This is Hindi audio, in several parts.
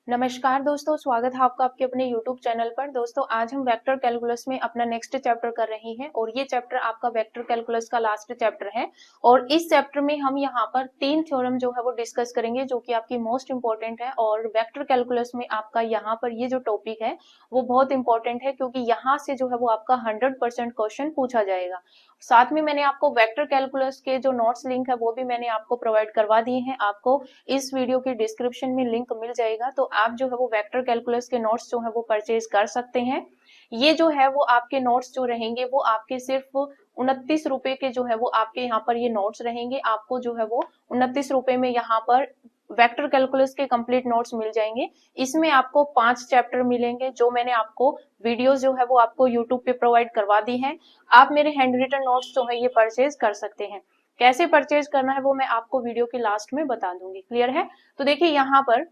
नमस्कार दोस्तों, स्वागत है आपका आपके अपने YouTube चैनल पर। दोस्तों आज हम वेक्टर कैलकुलस में अपना नेक्स्ट चैप्टर कर रहे हैं और ये चैप्टर आपका वेक्टर कैलकुलस का लास्ट चैप्टर है। और इस चैप्टर में हम यहाँ पर 3 थ्योरम जो है वो डिस्कस करेंगे जो कि आपकी मोस्ट इंपॉर्टेंट है। और वेक्टर कैलकुलस में आपका यहाँ पर ये जो टॉपिक है वो बहुत इंपॉर्टेंट है क्योंकि यहाँ से जो है वो आपका 100% क्वेश्चन पूछा जाएगा। साथ में मैंने आपको वेक्टर कैलकुलस के जो नोट्स लिंक है वो भी मैंने आपको प्रोवाइड करवा दिए हैं। आपको इस वीडियो के डिस्क्रिप्शन में लिंक मिल जाएगा, तो आप जो है वो वेक्टर कैलकुलस के नोट्स जो है वो परचेज कर सकते हैं। ये जो है वो आपके नोट्स जो रहेंगे वो आपके सिर्फ 29 रुपए के जो है वो आपके यहाँ पर ये नोट्स रहेंगे। आपको जो है वो 29 रुपए में यहाँ पर वेक्टर कैलकुलस के कंप्लीट नोट्स मिल जाएंगे। इसमें आपको 5 चैप्टर मिलेंगे जो मैंने आपको वीडियोस जो है वो आपको यूट्यूब पे प्रोवाइड करवा दी है। आप मेरे हैंड रिटन नोट्स जो है ये परचेज कर सकते हैं। कैसे परचेज करना है वो मैं आपको वीडियो के लास्ट में बता दूंगी। क्लियर है? तो देखिए यहाँ पर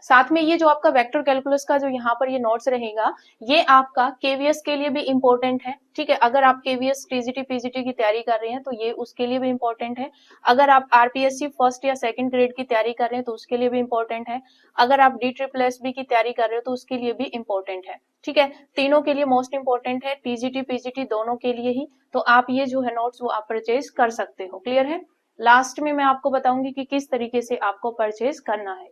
साथ में ये जो आपका वेक्टर कैलकुलस का जो यहाँ पर ये नोट्स रहेगा ये आपका केवीएस के लिए भी इम्पोर्टेंट है। ठीक है, अगर आप केवीएस टीजीटी पीजीटी की तैयारी कर रहे हैं तो ये उसके लिए भी इम्पोर्टेंट है। अगर आप आरपीएससी फर्स्ट या सेकंड ग्रेड की तैयारी कर रहे हैं तो उसके लिए भी इम्पोर्टेंट है। अगर आप DSSB की तैयारी कर रहे हो तो उसके लिए भी इम्पोर्टेंट है। ठीक है, तीनों के लिए मोस्ट इंपॉर्टेंट है, टीजीटी पीजीटी दोनों के लिए ही। तो आप ये जो है नोट्स वो आप परचेज कर सकते हो। क्लियर है? लास्ट में मैं आपको बताऊंगी कि किस तरीके से आपको परचेज करना है।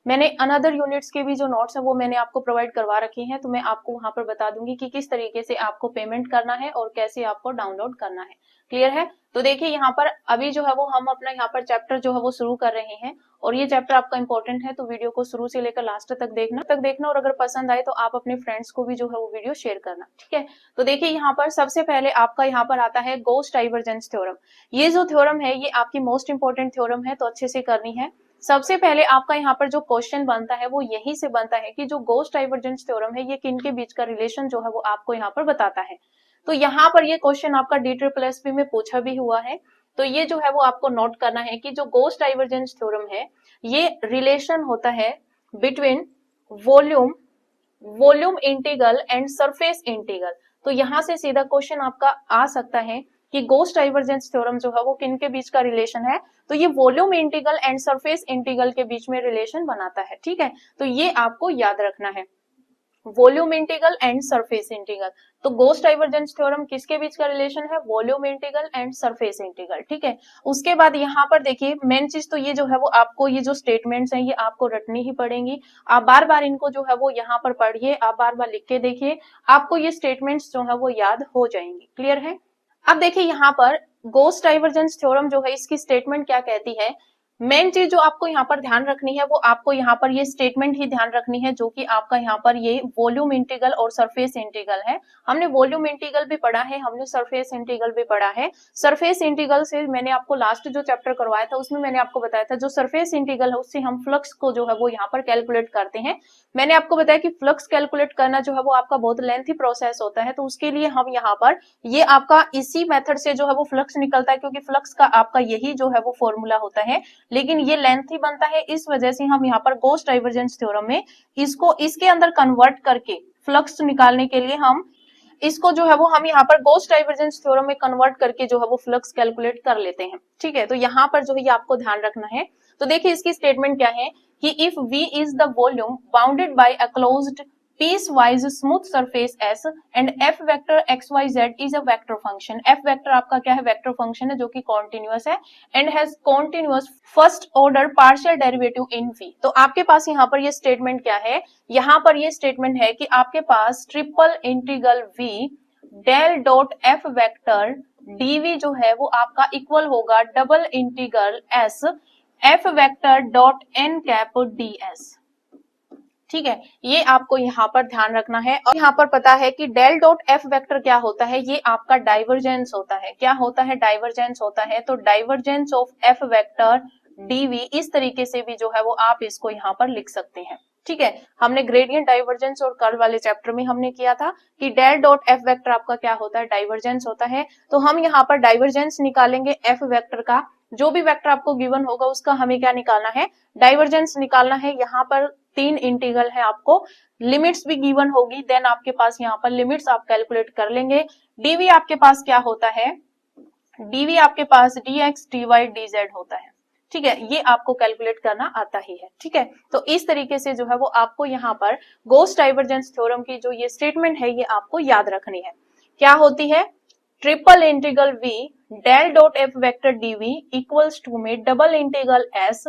मैंने अनदर यूनिट्स के भी जो नोट्स है वो मैंने आपको प्रोवाइड करवा रखे हैं, तो मैं आपको वहां पर बता दूंगी कि किस तरीके से आपको पेमेंट करना है और कैसे आपको डाउनलोड करना है। क्लियर है? तो देखिए यहाँ पर अभी जो है वो हम अपना यहाँ पर चैप्टर जो है वो शुरू कर रहे हैं और ये चैप्टर आपका इंपॉर्टेंट है, तो वीडियो को शुरू से लेकर लास्ट तक देखना और अगर पसंद आए तो आप अपने फ्रेंड्स को भी जो है वो वीडियो शेयर करना। ठीक है, तो देखिए यहाँ पर सबसे पहले आपका यहाँ पर आता है गॉस डाइवर्जेंस थ्योरम। ये जो थ्योरम है ये आपकी मोस्ट इंपॉर्टेंट थ्योरम है, तो अच्छे से करनी है। सबसे पहले आपका यहाँ पर जो क्वेश्चन बनता है वो यही से बनता है कि जो गॉस डाइवर्जेंस थ्योरम है ये किन के बीच का रिलेशन जो है वो आपको यहाँ पर बताता है। तो यहाँ पर ये क्वेश्चन आपका DSSB में पूछा भी हुआ है, तो ये जो है वो आपको नोट करना है कि जो गॉस डाइवर्जेंस थ्योरम है ये रिलेशन होता है between volume integral and surface integral. तो यहाँ से सीधा क्वेश्चन आपका आ सकता है कि गॉस डाइवर्जेंस थ्योरम जो है वो किन के बीच का रिलेशन है, तो ये volume integral and surface integral के बीच में रिलेशन बनाता है। ठीक है, तो ये आपको याद रखना है, volume integral and surface integral. तो गॉस डाइवर्जेंस थ्योरम किसके बीच का रिलेशन है? Volume integral and surface integral. ठीक है, उसके बाद यहाँ पर देखिए मेन चीज तो ये जो है वो आपको ये जो स्टेटमेंट्स हैं ये आपको रटनी ही पड़ेंगी। आप बार बार इनको जो है वो यहाँ पर पढ़िए, आप बार बार लिख के देखिए, आपको ये स्टेटमेंट्स जो है वो याद हो जाएंगी। क्लियर है? अब देखिए यहाँ पर गॉस डाइवर्जेंस थ्योरम जो है इसकी स्टेटमेंट क्या कहती है। मेन चीज जो आपको यहाँ पर ध्यान रखनी है वो आपको यहाँ पर ये स्टेटमेंट ही ध्यान रखनी है जो कि आपका यहाँ पर ये वॉल्यूम इंटीग्रल और सरफेस इंटीग्रल है। हमने वॉल्यूम इंटीग्रल भी पढ़ा है, हमने सरफेस इंटीग्रल भी पढ़ा है। सरफेस इंटीग्रल से मैंने आपको लास्ट जो चैप्टर करवाया था उसमें मैंने आपको बताया था जो सरफेस इंटीग्रल है उससे हम फ्लक्स को जो है वो यहाँ पर कैलकुलेट करते हैं। मैंने आपको बताया कि फ्लक्स कैलकुलेट करना जो है वो आपका बहुत लेंथी प्रोसेस होता है, तो उसके लिए हम यहाँ पर ये आपका इसी मेथड से जो है वो फ्लक्स निकलता है क्योंकि फ्लक्स का आपका यही जो है वो फॉर्मूला होता है, लेकिन ये लेंथी बनता है। इस वजह से हम यहाँ पर गॉस डाइवर्जेंस थ्योरम में इसको इसके अंदर कन्वर्ट करके फ्लक्स निकालने के लिए हम इसको जो है वो हम यहाँ पर गॉस डाइवर्जेंस थ्योरम में कन्वर्ट करके जो है वो फ्लक्स कैलकुलेट कर लेते हैं। ठीक है, तो यहाँ पर जो है ये आपको ध्यान रखना है। तो देखिए इसकी स्टेटमेंट क्या है कि if V is the volume bounded by a closed piecewise smooth surface S and f vector xyz is a vector function। f vector आपका क्या है? वेक्टर फंक्शन है जो कि कॉन्टिन्यूअस है and has continuous first order partial derivative in V। तो आपके पास यहाँ पर ये स्टेटमेंट क्या है? यहाँ पर ये स्टेटमेंट है कि आपके पास triple integral V del dot f vector dv जो है वो आपका इक्वल होगा double integral S f vector dot n cap ds। ठीक है, ये आपको यहाँ पर ध्यान रखना है। और यहाँ पर पता है कि डेल डॉट एफ वेक्टर क्या होता है? ये आपका डाइवर्जेंस होता है। क्या होता है? डाइवर्जेंस होता है। तो divergence of F vector dV इस तरीके से भी जो है वो आप इसको यहाँ पर लिख सकते हैं। ठीक है, हमने ग्रेडियंट डाइवर्जेंस और कर्ल वाले चैप्टर में हमने किया था कि डेल डॉट एफ वेक्टर आपका क्या होता है? डाइवर्जेंस होता है। तो हम यहाँ पर डाइवर्जेंस निकालेंगे एफ वेक्टर का। जो भी वेक्टर आपको गिवन होगा उसका हमें क्या निकालना है? डाइवर्जेंस निकालना है। यहाँ पर 3 इंटीग्रल है, आपको लिमिट्स भी गिवन होगी, देन आपके पास यहाँ पर लिमिट्स आप कैलकुलेट कर लेंगे। डीवी आपके पास क्या होता है? डीवी आपके पास dx dy dz होता है। ठीक है, ये आपको कैलकुलेट करना आता ही है। ठीक है, तो इस तरीके से जो है वो आपको यहाँ पर गॉस डाइवर्जेंस थ्योरम की जो ये स्टेटमेंट है ये आपको याद रखनी है। क्या होती है? Triple integral v del dot F vector dv equals to में double integral s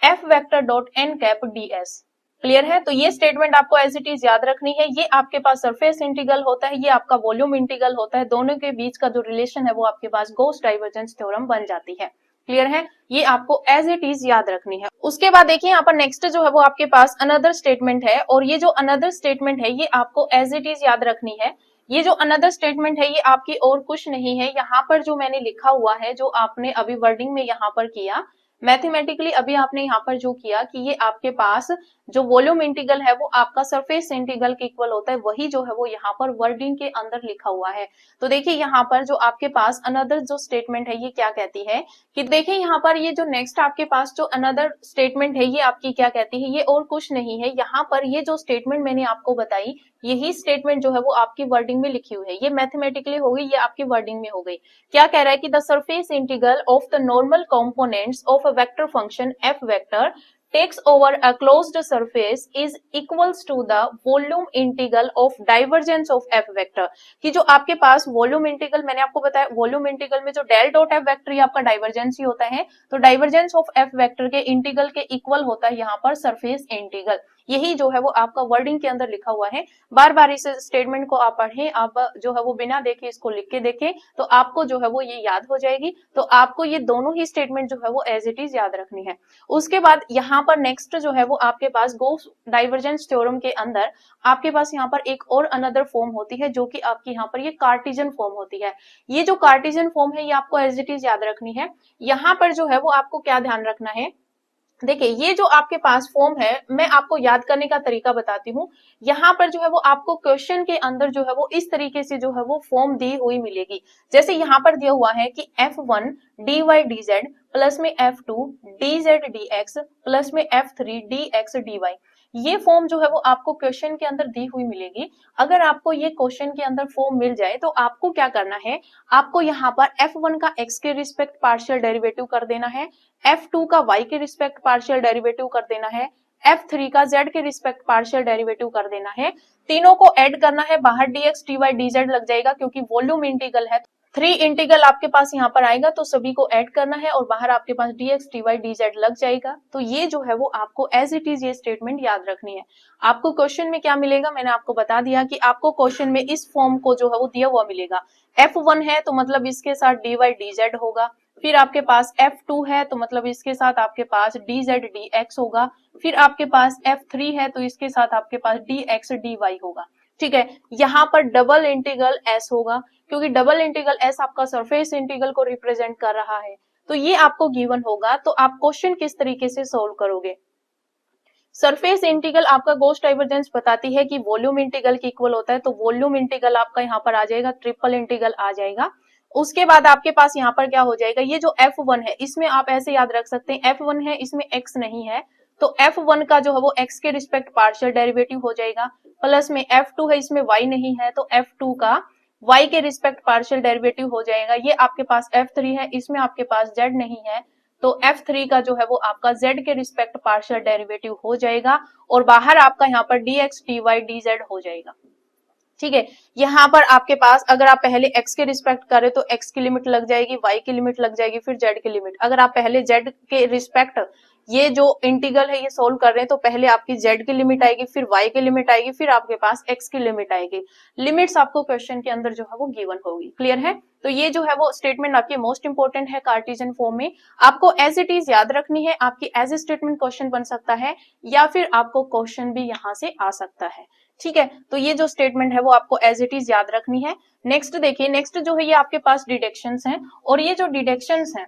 F vector dot N cap ds। Clear है? तो ये स्टेटमेंट आपको एज इट इज याद रखनी है। ये आपके पास सरफेस इंटीग्रल होता है, ये आपका वॉल्यूम इंटीग्रल होता है, दोनों के बीच का जो रिलेशन है वो आपके पास गॉस डाइवर्जेंस थ्योरम बन जाती है। क्लियर है? ये आपको एज इट इज याद रखनी है। उसके बाद देखिए यहाँ पर नेक्स्ट जो है वो आपके पास अनदर स्टेटमेंट है, और ये जो अनदर स्टेटमेंट है ये आपको एज इट इज याद रखनी है। ये जो अनदर स्टेटमेंट है ये आपकी और कुछ नहीं है। यहाँ पर जो मैंने लिखा हुआ है, जो आपने अभी वर्डिंग में यहाँ पर किया, मैथमेटिकली अभी आपने यहाँ पर जो किया कि ये आपके पास जो वॉल्यूम इंटीग्रल है वो आपका सरफेस इंटीग्रल के इक्वल होता है, वही जो है वो यहाँ पर वर्डिंग के अंदर लिखा हुआ है। तो देखिए यहाँ पर जो आपके पास अनदर जो स्टेटमेंट है ये क्या कहती है कि देखिए यहाँ पर ये जो नेक्स्ट आपके पास जो अनदर स्टेटमेंट है ये आपकी क्या कहती है, ये और कुछ नहीं है। यहाँ पर ये जो स्टेटमेंट मैंने आपको बताई, यही स्टेटमेंट जो है वो आपकी वर्डिंग में लिखी हुई है। ये मैथमेटिकली हो गई, ये आपकी वर्डिंग में हो गई। क्या कह रहा है कि the surface integral of the normal components of a vector function F vector takes over a closed surface is equals to the volume integral of divergence of f vector। कि जो आपके पास वॉल्यूम इंटीग्रल, मैंने आपको बताया वॉल्यूम इंटीग्रल में जो डेल डॉट एफ वेक्टर ये आपका डाइवर्जेंस ही होता है, तो डाइवर्जेंस ऑफ एफ वेक्टर के इंटीग्रल के इक्वल होता है यहाँ पर सरफेस इंटीग्रल। यही जो है वो आपका वर्डिंग के अंदर लिखा हुआ है। बार बार इस स्टेटमेंट को आप पढ़ें, आप जो है वो बिना देखे इसको लिख के देखें, तो आपको जो है वो ये याद हो जाएगी। तो आपको ये दोनों ही स्टेटमेंट जो है वो एज इट इज याद रखनी है। उसके बाद यहाँ पर नेक्स्ट जो है वो आपके पास गॉस डाइवर्जेंस थ्योरम के अंदर आपके पास यहाँ पर एक और अनदर फॉर्म होती है, जो कि आपकी यहाँ पर ये कार्टेशियन फॉर्म होती है। ये जो कार्टेशियन फॉर्म है ये आपको एज इट इज याद रखनी है। यहाँ पर जो है वो आपको क्या ध्यान रखना है, देखिए ये जो आपके पास फॉर्म है, मैं आपको याद करने का तरीका बताती हूँ। यहाँ पर जो है वो आपको क्वेश्चन के अंदर जो है वो इस तरीके से जो है वो फॉर्म दी हुई मिलेगी। जैसे यहाँ पर दिया हुआ है कि F1 dy dz प्लस में F2 dz dx प्लस में F3 dx dy। ये फॉर्म जो है वो आपको क्वेश्चन के अंदर दी हुई मिलेगी। अगर आपको ये क्वेश्चन के अंदर फॉर्म मिल जाए तो आपको क्या करना है, आपको यहाँ पर F1 का x के रिस्पेक्ट पार्शियल डेरिवेटिव कर देना है, F2 का y के रिस्पेक्ट पार्शियल डेरिवेटिव कर देना है, F3 का z के रिस्पेक्ट पार्शियल डेरिवेटिव कर देना है। तीनों को ऐड करना है, बाहर dx dy dz लग जाएगा क्योंकि वॉल्यूम इंटीग्रल है। 3 इंटीग्रल आपके पास यहाँ पर आएगा तो सभी को ऐड करना है और बाहर आपके पास dx dy dz लग जाएगा। तो ये जो है वो आपको एज इट इज ये स्टेटमेंट याद रखनी है। आपको क्वेश्चन में क्या मिलेगा, मैंने आपको बता दिया कि आपको क्वेश्चन में इस फॉर्म को जो है वो दिया हुआ मिलेगा। F1 है तो मतलब इसके साथ dy dz होगा, फिर आपके पास F2 है तो मतलब इसके साथ आपके पास dz dx होगा, फिर आपके पास F3 है तो इसके साथ आपके पास dx dy होगा। ठीक है, यहाँ पर डबल इंटीग्रल s होगा क्योंकि डबल इंटीग्रल s आपका सरफेस इंटीग्रल को रिप्रेजेंट कर रहा है। तो ये आपको गिवन होगा। तो आप क्वेश्चन किस तरीके से सोल्व करोगे, सरफेस इंटीग्रल आपका गॉस डाइवर्जेंस बताती है कि वॉल्यूम इंटीग्रल के इक्वल होता है, तो वॉल्यूम इंटीग्रल आपका यहाँ पर आ जाएगा, ट्रिपल इंटीग्रल आ जाएगा। उसके बाद आपके पास यहाँ पर क्या हो जाएगा, ये जो F1 है इसमें आप ऐसे याद रख सकते हैं, F1 है इसमें x नहीं है तो F1 का जो है वो x के रिस्पेक्ट पार्शियल डेरिवेटिव हो जाएगा, प्लस में F2 है इसमें y नहीं है तो F2 का y के रिस्पेक्ट पार्शियल डेरिवेटिव हो जाएगा। ये आपके पास F3 है, इसमें आपके पास z नहीं है तो F3 का जो है वो आपका z के रिस्पेक्ट पार्शियल डेरिवेटिव हो जाएगा और बाहर आपका यहाँ पर dx dy dz हो जाएगा। ठीक है, यहाँ पर आपके पास अगर आप पहले x के रिस्पेक्ट करें तो x की लिमिट लग जाएगी, y की लिमिट लग जाएगी, फिर z की लिमिट। अगर आप पहले z के रिस्पेक्ट ये जो इंटीग्रल है ये सोल्व कर रहे हैं तो पहले आपकी z की लिमिट आएगी, फिर y की लिमिट आएगी, फिर आपके पास x की लिमिट आएगी। लिमिट्स आपको क्वेश्चन के अंदर जो है वो गिवन होगी। क्लियर है? तो ये जो है वो स्टेटमेंट आपकी मोस्ट इंपोर्टेंट है कार्टेशियन फॉर्म में, आपको एज इट इज याद रखनी है। आपकी एज ए स्टेटमेंट क्वेश्चन बन सकता है या फिर आपको क्वेश्चन भी यहाँ से आ सकता है। ठीक है, तो ये जो स्टेटमेंट है वो आपको एज इट इज याद रखनी है। नेक्स्ट देखिए, नेक्स्ट जो है ये आपके पास डिडक्शंस हैं और ये जो डिडक्शंस हैं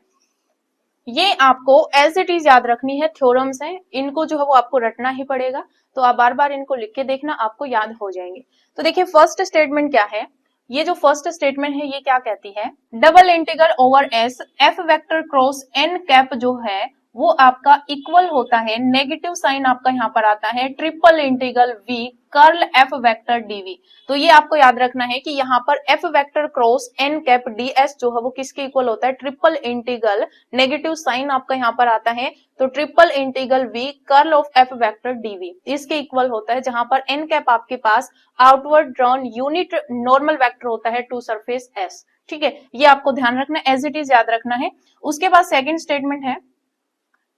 ये आपको एज इट इज याद रखनी है। थ्योरम्स हैं, इनको जो है वो आपको रटना ही पड़ेगा, तो आप बार बार इनको लिख के देखना, आपको याद हो जाएंगे। तो देखिए फर्स्ट स्टेटमेंट क्या है, ये जो फर्स्ट स्टेटमेंट है ये क्या कहती है, double integral over S F vector cross N cap जो है वो आपका इक्वल होता है, नेगेटिव साइन आपका यहाँ पर आता है triple integral v curl f vector dv। तो ये आपको याद रखना है कि यहाँ पर f vector cross n cap ds जो है वो किसके इक्वल होता है, ट्रिपल इंटीग्रल, नेगेटिव साइन आपका यहाँ पर आता है तो triple integral v curl of f vector dv इसके इक्वल होता है, जहां पर n कैप आपके पास outward drawn unit normal vector होता है टू सरफेस s। ठीक है, ये आपको ध्यान रखना, एज इट इज याद रखना है। उसके बाद सेकंड स्टेटमेंट है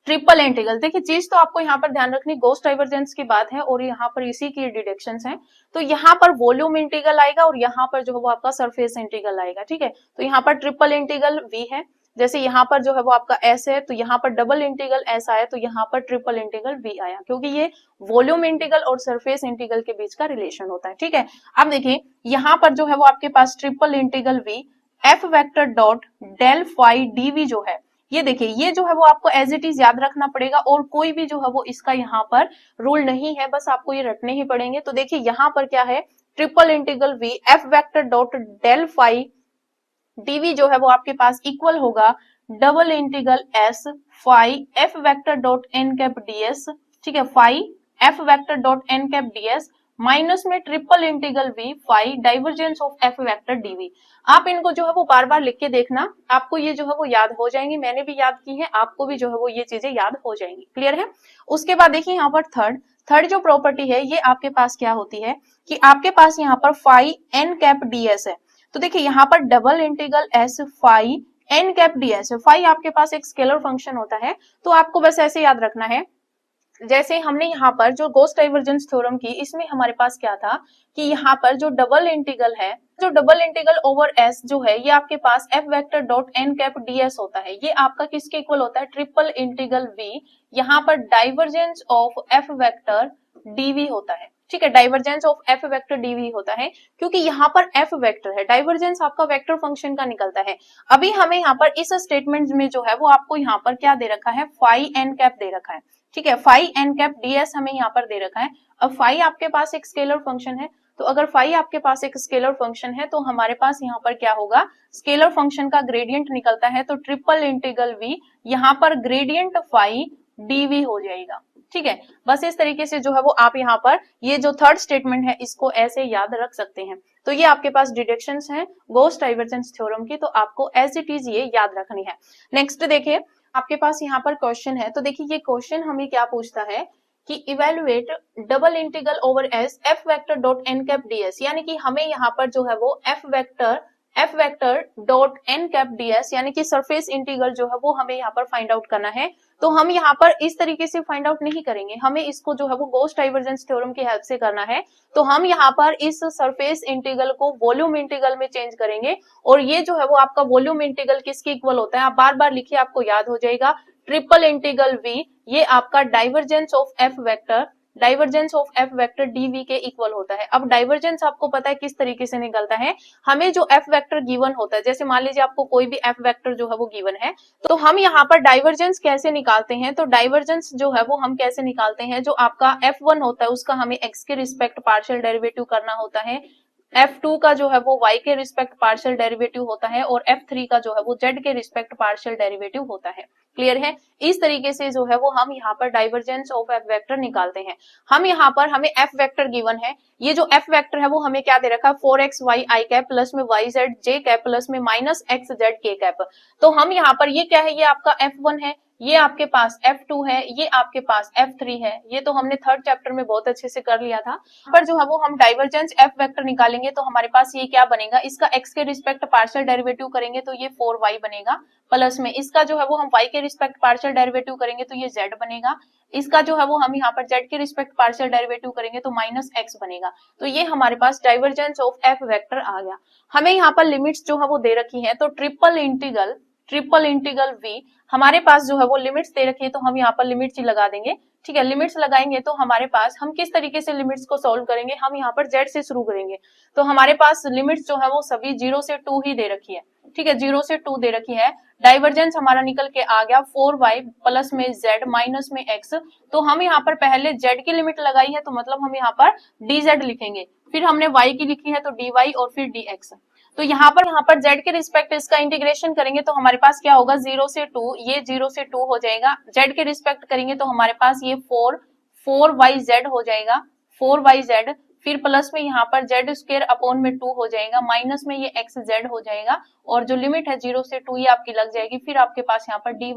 ट्रिपल इंटीग्रल। देखिए चीज तो आपको यहाँ पर ध्यान रखनी, गॉस डाइवर्जेंस की बात है और यहाँ पर इसी की डिडक्शंस हैं। तो यहाँ पर वॉल्यूम इंटीग्रल आएगा और यहाँ पर जो है वो आपका सरफेस इंटीग्रल आएगा। ठीक है, तो यहाँ पर ट्रिपल इंटीग्रल v है, जैसे यहाँ पर जो है वो आपका s है, तो यहाँ पर डबल इंटीग्रल s आया, तो यहाँ पर ट्रिपल इंटीग्रल v आया, क्योंकि ये वॉल्यूम इंटीग्रल और सरफेस इंटीग्रल के बीच का रिलेशन होता है। ठीक है, अब देखिए यहाँ पर जो है वो आपके पास triple integral v f vector dot del phi dv जो है, ये देखिए ये जो है वो आपको एज इट इज याद रखना पड़ेगा और कोई भी जो है वो इसका यहाँ पर रूल नहीं है, बस आपको ये रटने ही पड़ेंगे। तो देखिए यहाँ पर क्या है, triple integral v f vector dot del phi dv जो है वो आपके पास इक्वल होगा double integral s phi f vector dot n cap ds। ठीक है, phi f vector dot n cap ds minus में triple integral v phi divergence of f vector dv। आप इनको जो है वो बार बार लिख के देखना, आपको ये जो है वो याद हो जाएंगी, मैंने भी याद की है, आपको भी जो है वो ये चीजें याद हो जाएंगी। क्लियर है। उसके बाद देखिए यहाँ पर थर्ड जो प्रॉपर्टी है ये आपके पास क्या होती है कि आपके पास यहाँ पर फाई n कैप ds है। तो देखिए यहाँ पर double integral s phi n cap ds है। फाई आपके पास एक स्केलर फंक्शन होता है, तो आपको बस ऐसे याद रखना है, जैसे हमने यहाँ पर जो गॉस डाइवर्जेंस थ्योरम की, इसमें हमारे पास क्या था कि यहाँ पर जो डबल इंटीग्रल है, जो डबल इंटीग्रल ओवर s जो है ये आपके पास f vector dot n cap ds होता है, ये आपका किसके इक्वल होता है, ट्रिपल इंटीग्रल v यहाँ पर divergence of f vector dv होता है। ठीक है, divergence of f vector dv होता है, क्योंकि यहाँ पर f वेक्टर है, डाइवर्जेंस आपका वेक्टर फंक्शन का निकलता है। अभी हमें यहाँ पर इस स्टेटमेंट में जो है वो आपको यहाँ पर क्या दे रखा है, फाई n कैप दे रखा है। ठीक है, फाई n कैप ds हमें यहाँ पर दे रखा है। अब फाई आपके पास एक स्केलर फंक्शन है, तो अगर फाई आपके पास एक स्केलर फंक्शन है तो हमारे पास यहाँ पर क्या होगा, स्केलर फंक्शन का ग्रेडियंट निकलता है, तो ट्रिपल इंटीग्रल v यहाँ पर ग्रेडियंट फाई dv हो जाएगा। ठीक है, बस इस तरीके से जो है वो आप यहाँ पर ये जो थर्ड स्टेटमेंट है इसको ऐसे याद रख सकते हैं। तो ये आपके पास डिडक्शंस हैं गॉस डाइवर्जेंस थ्योरम की, तो आपको एज इट इज ये याद रखनी है। नेक्स्ट देखिए आपके पास यहाँ पर क्वेश्चन है, तो देखिए ये क्वेश्चन हमें क्या पूछता है कि evaluate double integral over s f vector dot n cap ds, यानी कि हमें यहाँ पर जो है वो f vector dot n cap ds यानी कि सरफेस इंटीग्रल जो है वो हमें यहाँ पर फाइंड आउट करना है। तो हम यहाँ पर इस तरीके से फाइंड आउट नहीं करेंगे, हमें इसको जो है वो गॉस डाइवर्जेंस थ्योरम की हेल्प से करना है। तो हम यहाँ पर इस सरफेस इंटीग्रल को वॉल्यूम इंटीग्रल में चेंज करेंगे और ये जो है वो आपका वॉल्यूम इंटीग्रल किसके इक्वल होता है, आप बार बार लिखिए, आपको याद हो जाएगा, ट्रिपल इंटीग्रल v ये आपका divergence of f vector dv के इक्वल होता है। अब डाइवर्जेंस आपको पता है किस तरीके से निकलता है, हमें जो f वेक्टर गिवन होता है, जैसे मान लीजिए आपको कोई भी f वेक्टर जो है वो गिवन है, तो हम यहाँ पर डाइवर्जेंस कैसे निकालते हैं, तो डाइवर्जेंस जो है वो हम कैसे निकालते हैं, जो आपका f1 होता है उसका हमें x के रिस्पेक्ट पार्शियल डेरिवेटिव करना होता है, f2 का जो है वो y के रिस्पेक्ट पार्शियल डेरिवेटिव होता है और f3 का जो है वो z के रिस्पेक्ट पार्शियल डेरिवेटिव होता है। क्लियर है। इस तरीके से जो है वो हम यहाँ पर डाइवर्जेंस ऑफ f वेक्टर निकालते हैं। हम यहाँ पर हमें f वेक्टर गिवन है, ये जो f वेक्टर है वो हमें क्या दे रखा है, 4xy i कैप प्लस में yz j कैप प्लस में माइनस xz k कैप। तो हम यहाँ पर ये क्या है, ये आपका f1 है, ये आपके पास f2 है, ये आपके पास f3 है, ये तो हमने थर्ड चैप्टर में बहुत अच्छे से कर लिया था। पर जो है वो हम डाइवर्जेंस f वेक्टर निकालेंगे तो हमारे पास ये क्या बनेगा, इसका x के रिस्पेक्ट पार्शियल डेरिवेटिव करेंगे तो ये 4y बनेगा, प्लस में इसका जो है वो हम y के रिस्पेक्ट पार्शियल डेरिवेटिव करेंगे तो ये z बनेगा, इसका जो है वो हम यहाँ पर z के रिस्पेक्ट पार्शियल डेरिवेटिव करेंगे तो माइनस x बनेगा। तो ये हमारे पास डाइवर्जेंस ऑफ f वेक्टर आ गया। हमें यहाँ पर लिमिट्स जो है वो दे रखी है, तो ट्रिपल इंटीग्रल v हमारे पास जो है वो लिमिट्स दे रखी है, तो हम यहाँ पर लिमिट्स ही लगा देंगे। ठीक है, लिमिट्स लगाएंगे तो हमारे पास हम किस तरीके से लिमिट्स को सॉल्व करेंगे, हम यहाँ पर z से शुरू करेंगे, तो हमारे पास लिमिट्स जो है वो सभी 0 से 2 ही दे रखी है। ठीक है, 0 से 2 दे रखी है। डाइवर्जेंस हमारा निकल के आ गया 4y प्लस में z माइनस में x, तो हम यहाँ पर पहले z की लिमिट लगाई है, तो मतलब हम यहाँ पर dz लिखेंगे, फिर हमने y की लिखी है तो dy और फिर dx। तो यहाँ पर z के रिस्पेक्ट इसका इंटीग्रेशन करेंगे तो हमारे पास क्या होगा 0 से 2, ये 0 से 2 हो जाएगा। z के रिस्पेक्ट करेंगे तो हमारे पास ये 4yz हो जाएगा, 4yz। फिर प्लस में यहाँ पर z स्क्वायर अपॉन में 2 हो जाएगा, माइनस में ये xz हो जाएगा और जो लिमिट है 0 से 2 ये आपकी लग जाएगी। फिर आपके पास यहाँ पर dy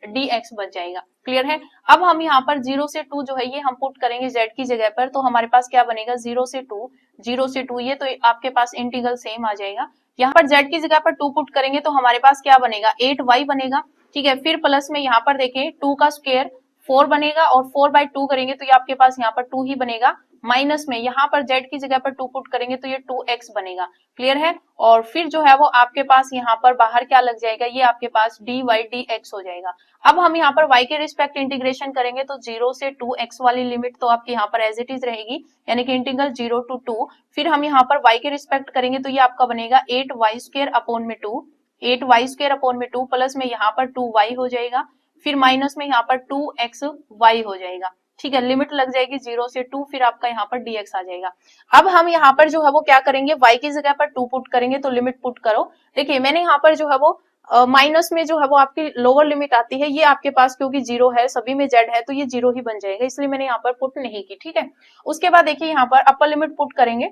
dx बच जाएगा। क्लियर है। अब हम यहाँ पर 0 से 2 जो है ये हम पुट करेंगे z की जगह पर, तो हमारे पास क्या बनेगा 0 से 2 ये तो आपके पास इंटीग्रल सेम आ जाएगा। यहाँ पर z की जगह पर 2 पुट करेंगे तो हमारे पास क्या बनेगा 8y बनेगा। ठीक है। फिर प्लस में यहाँ पर देखिए 2 का स्क्वायर 4 बनेगा और 4/2 करेंगे तो ये आपके पास यहाँ पर 2 ही बनेगा। माइनस में यहाँ पर z की जगह पर 2 पुट करेंगे तो ये 2x बनेगा। क्लियर है। और फिर जो है वो आपके पास यहाँ पर बाहर क्या लग जाएगा, ये आपके पास dy dx हो जाएगा। अब हम यहाँ पर y के रिस्पेक्ट इंटीग्रेशन करेंगे तो 0 से 2x वाली लिमिट तो आपकी यहाँ पर एज इट इज रहेगी, यानी कि इंटीग्रल 0 to 2। फिर हम यहाँ पर y के रिस्पेक्ट करेंगे तो ये आपका बनेगा 8y² अपॉन में 2, 8y² अपॉन में 2 प्लस में यहाँ पर 2y हो जाएगा। फिर माइनस में यहाँ पर 2xy हो जाएगा। ठीक है। लिमिट लग जाएगी 0 से 2, फिर आपका यहाँ पर dx आ जाएगा। अब हम यहाँ पर जो है वो क्या करेंगे, y की जगह पर 2 पुट करेंगे तो लिमिट पुट करो। देखिए मैंने यहाँ पर जो है वो माइनस में जो है वो आपकी लोअर लिमिट आती है, ये आपके पास क्योंकि 0 है, सभी में z है तो ये 0 ही बन जाएगा, इसलिए मैंने यहाँ पर पुट नहीं की। ठीक है। उसके बाद देखिए यहाँ पर अपर लिमिट पुट करेंगे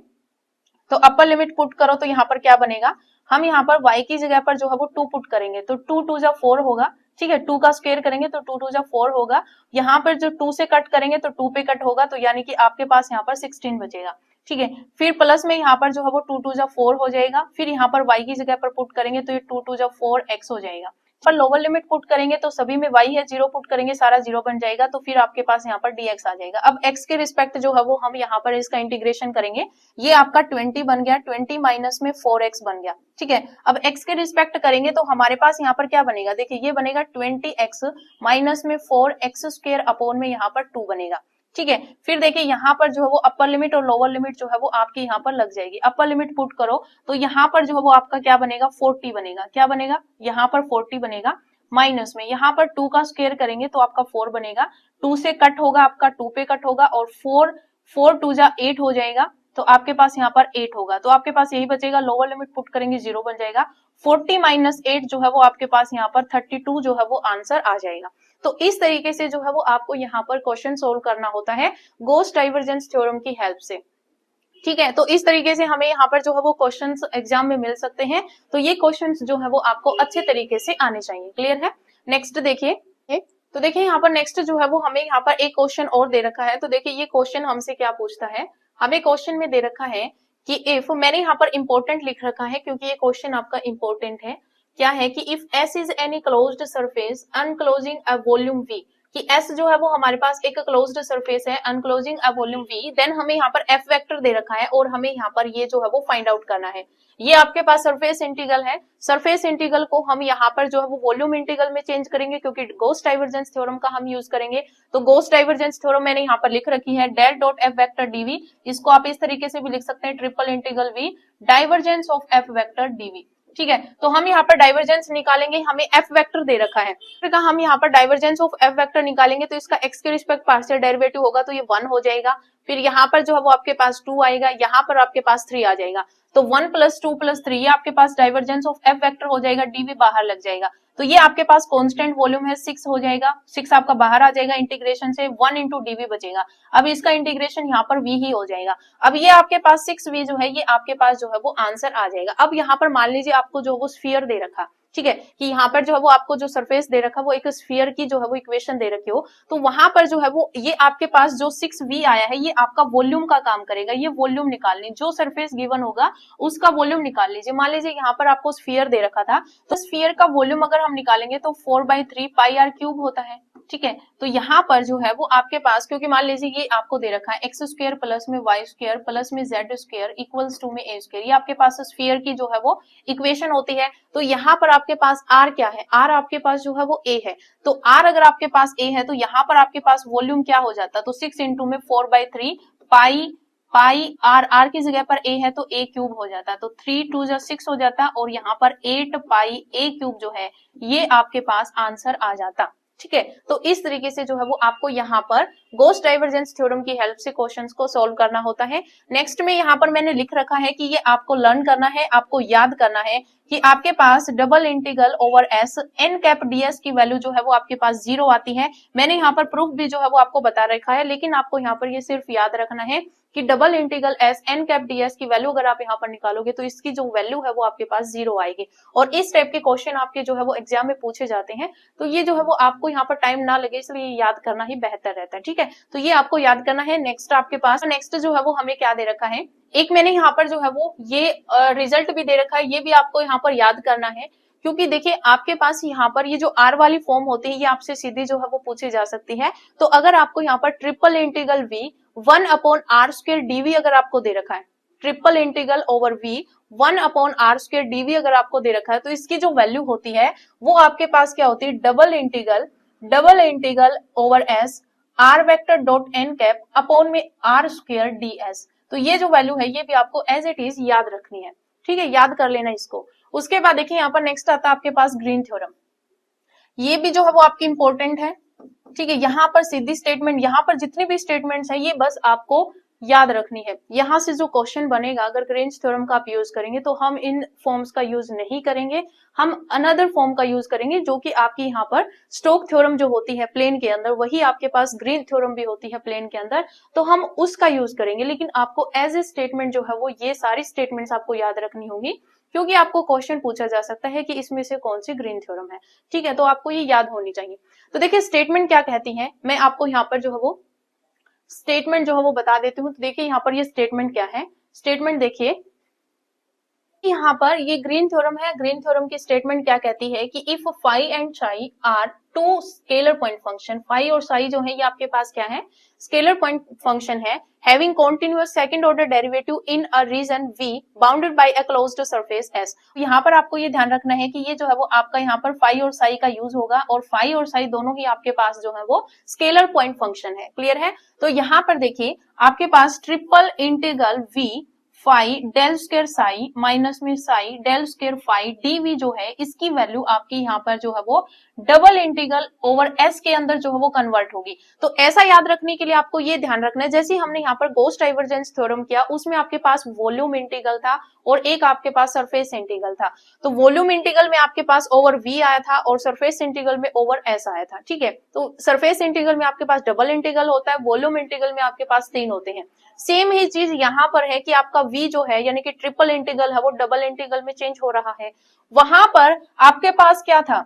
तो अपर लिमिट पुट करो तो यहाँ पर क्या बनेगा, हम यहाँ पर y की जगह पर जो है वो 2 पुट करेंगे तो 2 2 जा 4 होगा। ठीक है। 2 का स्क्वायर करेंगे तो 2 2 जा 4 होगा। यहाँ पर जो 2 से कट करेंगे तो 2 पे कट होगा, तो यानी कि आपके पास यहाँ पर 16 बचेगा। ठीक है। फिर प्लस में यहाँ पर जो है वो 2 2 जा 4 हो जाएगा। फिर यहाँ पर y की जगह पर पुट करेंगे तो ये 2 2 जा 4x हो जाएगा। पर लोअर लिमिट पुट करेंगे तो सभी में y है, 0 पुट करेंगे सारा 0 बन जाएगा, तो फिर आपके पास यहाँ पर dx आ जाएगा। अब x के रिस्पेक्ट जो है वो हम यहाँ पर इसका इंटीग्रेशन करेंगे, ये आपका 20 बन गया, 20 माइनस में 4x बन गया। ठीक है। अब x के रिस्पेक्ट करेंगे तो हमारे पास यहाँ पर क्या बनेगा, देखिए ये बनेगा 20x माइनस में 4x² अपॉन में यहाँ पर 2 बनेगा। ठीक है। फिर देखिए यहाँ पर जो है वो अपर लिमिट और लोअर लिमिट जो है वो आपके यहाँ पर लग जाएगी। अपर लिमिट पुट करो तो यहाँ पर जो है वो आपका क्या बनेगा 40 बनेगा। क्या बनेगा, यहाँ पर 40 बनेगा। माइनस में यहाँ पर 2 का स्क्वायर करेंगे तो आपका 4 बनेगा, 2 से कट होगा आपका 2 पे कट होगा और 4 2 जा 8 हो जाएगा, तो आपके पास यहाँ पर 8 होगा, तो आपके पास यही बचेगा। लोअर लिमिट पुट करेंगे 0 बन जाएगा। 40 माइनस 8 जो है वो आपके पास यहाँ पर 32 जो है वो आंसर आ जाएगा। तो इस तरीके से जो है वो आपको यहाँ पर क्वेश्चन सोल्व करना होता है गॉस डाइवर्जेंस थ्योरम की हेल्प से। ठीक है। तो इस तरीके से हमें यहाँ पर जो है वो क्वेश्चंस एग्जाम में मिल सकते हैं, तो ये क्वेश्चंस जो है वो आपको अच्छे तरीके से आने चाहिए। क्लियर है। नेक्स्ट देखिए, तो देखिए यहाँ पर नेक्स्ट जो है वो हमें यहाँ पर एक क्वेश्चन और दे रखा है। तो देखिए ये क्वेश्चन हमसे क्या पूछता है, हमें क्वेश्चन में दे रखा है कि इफ, मैंने यहाँ पर इंपॉर्टेंट लिख रखा है क्योंकि ये क्वेश्चन आपका इंपॉर्टेंट है। क्या है कि if S is any closed surface enclosing a volume V, कि S जो है वो हमारे पास एक क्लोज्ड सरफेस है अनक्लोजिंग अ वॉल्यूम V, देन हमें यहाँ पर F वेक्टर दे रखा है और हमें यहाँ पर ये जो है वो फाइंड आउट करना है। ये आपके पास सरफेस इंटीग्रल है। सरफेस इंटीग्रल को हम यहाँ पर जो है वो वॉल्यूम इंटीग्रल में चेंज करेंगे क्योंकि गॉस डाइवर्जेंस थ्योरम का हम यूज करेंगे। तो गॉस डाइवर्जेंस थ्योरम मैंने यहाँ पर लिख रखी है, del dot F vector dV, इसको आप इस तरीके से भी लिख सकते हैं, triple integral V divergence of F vector dV। ठीक है। तो हम यहाँ पर डाइवर्जेंस निकालेंगे, हमें एफ वेक्टर दे रखा है, फिर हम यहाँ पर डाइवर्जेंस ऑफ एफ वेक्टर निकालेंगे तो इसका एक्स के रिस्पेक्ट पार्शियल डेरिवेटिव होगा तो ये 1 हो जाएगा। फिर यहाँ पर जो है वो आपके पास 2 आएगा, यहाँ पर आपके पास 3 आ जाएगा, तो 1 + 2 + 3 ये आपके पास डाइवर्जेंस ऑफ एफ वेक्टर हो जाएगा, डीवी बाहर लग जाएगा, तो ये आपके पास कांस्टेंट वॉल्यूम है 6 हो जाएगा, 6 आपका बाहर आ जाएगा इंटीग्रेशन से, 1 × dv बचेगा। अब इसका इंटीग्रेशन यहाँ पर v ही हो जाएगा। अब ये आपके पास 6v जो है ये आपके पास जो है वो आंसर आ जाएगा। अब यहाँ पर मान लीजिए आपको जो वो स्फीयर दे रखा, ठीक है, कि यहाँ पर जो है वो आपको जो सरफेस दे रखा वो एक स्फीयर की जो है वो इक्वेशन दे रखी हो, तो वहां पर जो है वो ये आपके पास जो 6v आया है ये आपका वॉल्यूम का काम करेगा। ये वॉल्यूम निकालने, जो सरफेस गिवन होगा उसका वॉल्यूम निकाल लीजिए। मान लीजिए यहाँ पर आपको स्फीयर दे रखा था, तो स्फीयर का वॉल्यूम अगर हम निकालेंगे तो 4/3 πr³ होता है। ठीक है, तो यहाँ पर जो है वो आपके पास, क्योंकि मान लीजिए ये आपको दे रखा है x² + में y² + में z² इक्वल्स टू में a², ये आपके पास स्फीयर की जो है वो इक्वेशन होती है। तो यहाँ पर आपके पास r क्या है, r आपके पास जो है वो a है, तो r अगर आपके पास a है तो यहाँ पर आपके पास वॉल्यूम क्या हो जाता, तो 6 × में 4/3 पाई r की जगह पर a है तो a³ हो जाता, तो 3 2 जा 6 हो जाता और यहाँ पर 8 पाई a³ जो है ये आपके पास आंसर आ जाता। ठीक है, तो इस तरीके से जो है वो आपको यहाँ पर गॉस डाइवर्जेंस थ्योरम की हेल्प से क्वेश्चंस को सॉल्व करना होता है। नेक्स्ट में यहाँ पर मैंने लिख रखा है कि ये आपको लर्न करना है, आपको याद करना है कि आपके पास double integral over S N cap DS की वैल्यू जो है वो आपके पास 0 आती है। मैंने यहाँ पर प्रूफ भी जो है वो आपको बता रखा है, लेकिन आपको यहाँ पर ये सिर्फ याद रखना है कि double integral S N cap DS की वैल्यू अगर आप यहाँ पर निकालोगे तो इसकी जो वैल्यू है वो आपके पास 0 आएगी। और इस टाइप के क्वेश्चन आपके जो है वो एग्जाम में पूछे जाते हैं, तो ये जो है वो आपको यहाँ पर टाइम ना लगे इसलिए याद करना ही बेहतर रहता है। ठीक है, तो ये आपको याद करना है। नेक्स्ट आपके पास नेक्स्ट जो है वो हमें क्या दे रखा है, एक मैंने यहाँ पर जो है वो ये रिजल्ट भी दे रखा है, ये भी आपको यहाँ पर याद करना है, क्योंकि देखिए आपके पास यहाँ पर ये जो आर वाली फॉर्म होती है ये आपसे सीधी जो है वो पूछी जा सकती है। तो अगर आपको यहाँ पर triple integral we 1/r² dv अगर आपको दे रखा है, triple integral over V 1/r² dv अगर आपको दे रखा है, तो इसकी जो वैल्यू होती है वो आपके पास क्या होती है, double integral over S R vector dot N cap upon में r² ds। तो ये जो वैल्यू है ये भी आपको एज इट इज याद रखनी है। ठीक है, याद कर लेना इसको। उसके बाद देखिए यहाँ पर नेक्स्ट आता है आपके पास ग्रीन थ्योरम, ये भी जो है वो आपकी इंपॉर्टेंट है। ठीक है, यहाँ पर सीधी स्टेटमेंट, यहाँ पर जितनी भी स्टेटमेंट्स है ये बस आपको याद रखनी है। यहाँ से जो क्वेश्चन बनेगा अगर ग्रीन्स थ्योरम का आप यूज करेंगे तो हम इन फॉर्म्स का यूज नहीं करेंगे, हम अनदर फॉर्म का यूज करेंगे जो कि आपकी यहाँ पर स्टोक थ्योरम जो होती है प्लेन के अंदर, वही आपके पास ग्रीन थ्योरम भी होती है प्लेन के अंदर, तो हम उसका यूज करेंगे। लेकिन आपको एज ए स्टेटमेंट जो है वो ये सारी स्टेटमेंट्स आपको याद रखनी होगी, क्योंकि आपको क्वेश्चन पूछा जा सकता है कि इसमें से कौन सी ग्रीन थ्योरम है। ठीक है, तो आपको ये याद होनी चाहिए। तो देखिए स्टेटमेंट क्या कहती है, मैं आपको यहाँ पर जो है वो स्टेटमेंट जो है वो बता देती हूँ। तो देखिए यहाँ पर ये स्टेटमेंट क्या है, स्टेटमेंट देखिए यहाँ पर ये ग्रीन थ्योरम है। ग्रीन थ्योरम की स्टेटमेंट क्या कहती है कि if phi and psi are two scalar point function, phi और साई जो है ये आपके पास क्या है, स्केलर पॉइंट फंक्शन है, having continuous second order derivative in a region V bounded by a closed surface S। यहाँ पर आपको ये ध्यान रखना है कि ये जो है वो आपका यहाँ पर फाई और साई का यूज होगा, और फाई और साई दोनों ही आपके पास जो है वो स्केलर पॉइंट फंक्शन है। क्लियर है, तो यहाँ पर देखिए आपके पास triple integral V phi del square psi minus में psi del square phi DV जो है इसकी वैल्यू आपकी यहाँ पर जो है वो डबल इंटीग्रल ओवर एस के अंदर जो है वो कन्वर्ट होगी। तो ऐसा याद रखने के लिए आपको ये ध्यान रखना है, जैसे हमने यहाँ पर गॉस डाइवर्जेंस थ्योरम किया उसमें आपके पास वॉल्यूम इंटीग्रल था और एक आपके पास सरफेस इंटीग्रल था। तो वॉल्यूम इंटीग्रल में आपके पास ओवर वी आया था और सरफेस इंटीग्रल में ओवर एस आया था। ठीक है, तो सरफेस इंटीग्रल में आपके पास डबल इंटीग्रल होता है, वॉल्यूम इंटीग्रल में आपके पास 3 होते हैं। सेम ही चीज यहाँ पर है कि आपका v जो है यानी कि ट्रिपल इंटीग्रल है वो डबल इंटीग्रल में चेंज हो रहा है। वहां पर आपके पास क्या था,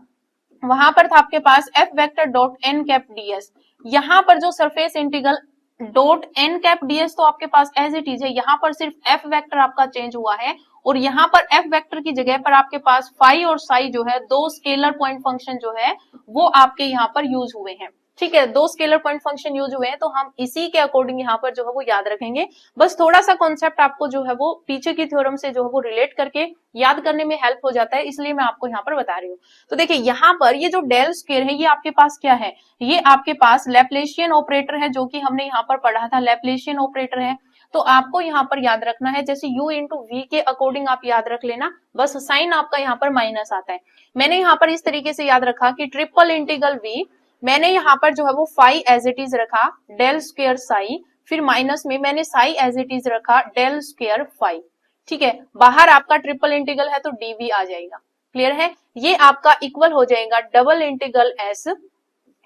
वहां पर था आपके पास F vector dot N cap DS. यहाँ पर जो surface integral dot N cap DS तो आपके पास एज इट इज है, यहाँ पर सिर्फ एफ वेक्टर आपका चेंज हुआ है और यहाँ पर एफ वेक्टर की जगह पर आपके पास फाई और साई जो है दो स्केलर पॉइंट फंक्शन जो है वो आपके यहाँ पर यूज हुए हैं। ठीक है, दो स्केलर पॉइंट फंक्शन यूज हुए हैं, तो हम इसी के अकॉर्डिंग यहाँ पर जो है वो याद रखेंगे। बस थोड़ा सा कॉन्सेप्ट आपको जो है वो पीछे की थ्योरम से जो है वो रिलेट करके याद करने में हेल्प हो जाता है, इसलिए मैं आपको यहाँ पर बता रही हूँ। तो देखिए यहाँ पर ये जो डेल स्क्वायर है ये आपके पास क्या है, ये आपके पास लैप्लेशियन ऑपरेटर है, जो कि हमने यहाँ पर पढ़ा था, लैप्लेशियन ऑपरेटर है। तो आपको यहाँ पर याद रखना है, जैसे u इंटू वी के अकॉर्डिंग आप याद रख लेना, बस साइन आपका यहाँ पर माइनस आता है। मैंने यहाँ पर इस तरीके से याद रखा कि ट्रिपल इंटीग्रल v, मैंने यहाँ पर जो है वो फाई एज इट इज रखा डेल स्क्वायर साई, फिर माइनस में मैंने साई एज इट इज रखा डेल स्क्वायर फाई। ठीक है, बाहर आपका ट्रिपल इंटीग्रल है तो डीवी आ जाएगा। क्लियर है, ये आपका इक्वल हो जाएगा डबल इंटीग्रल एस,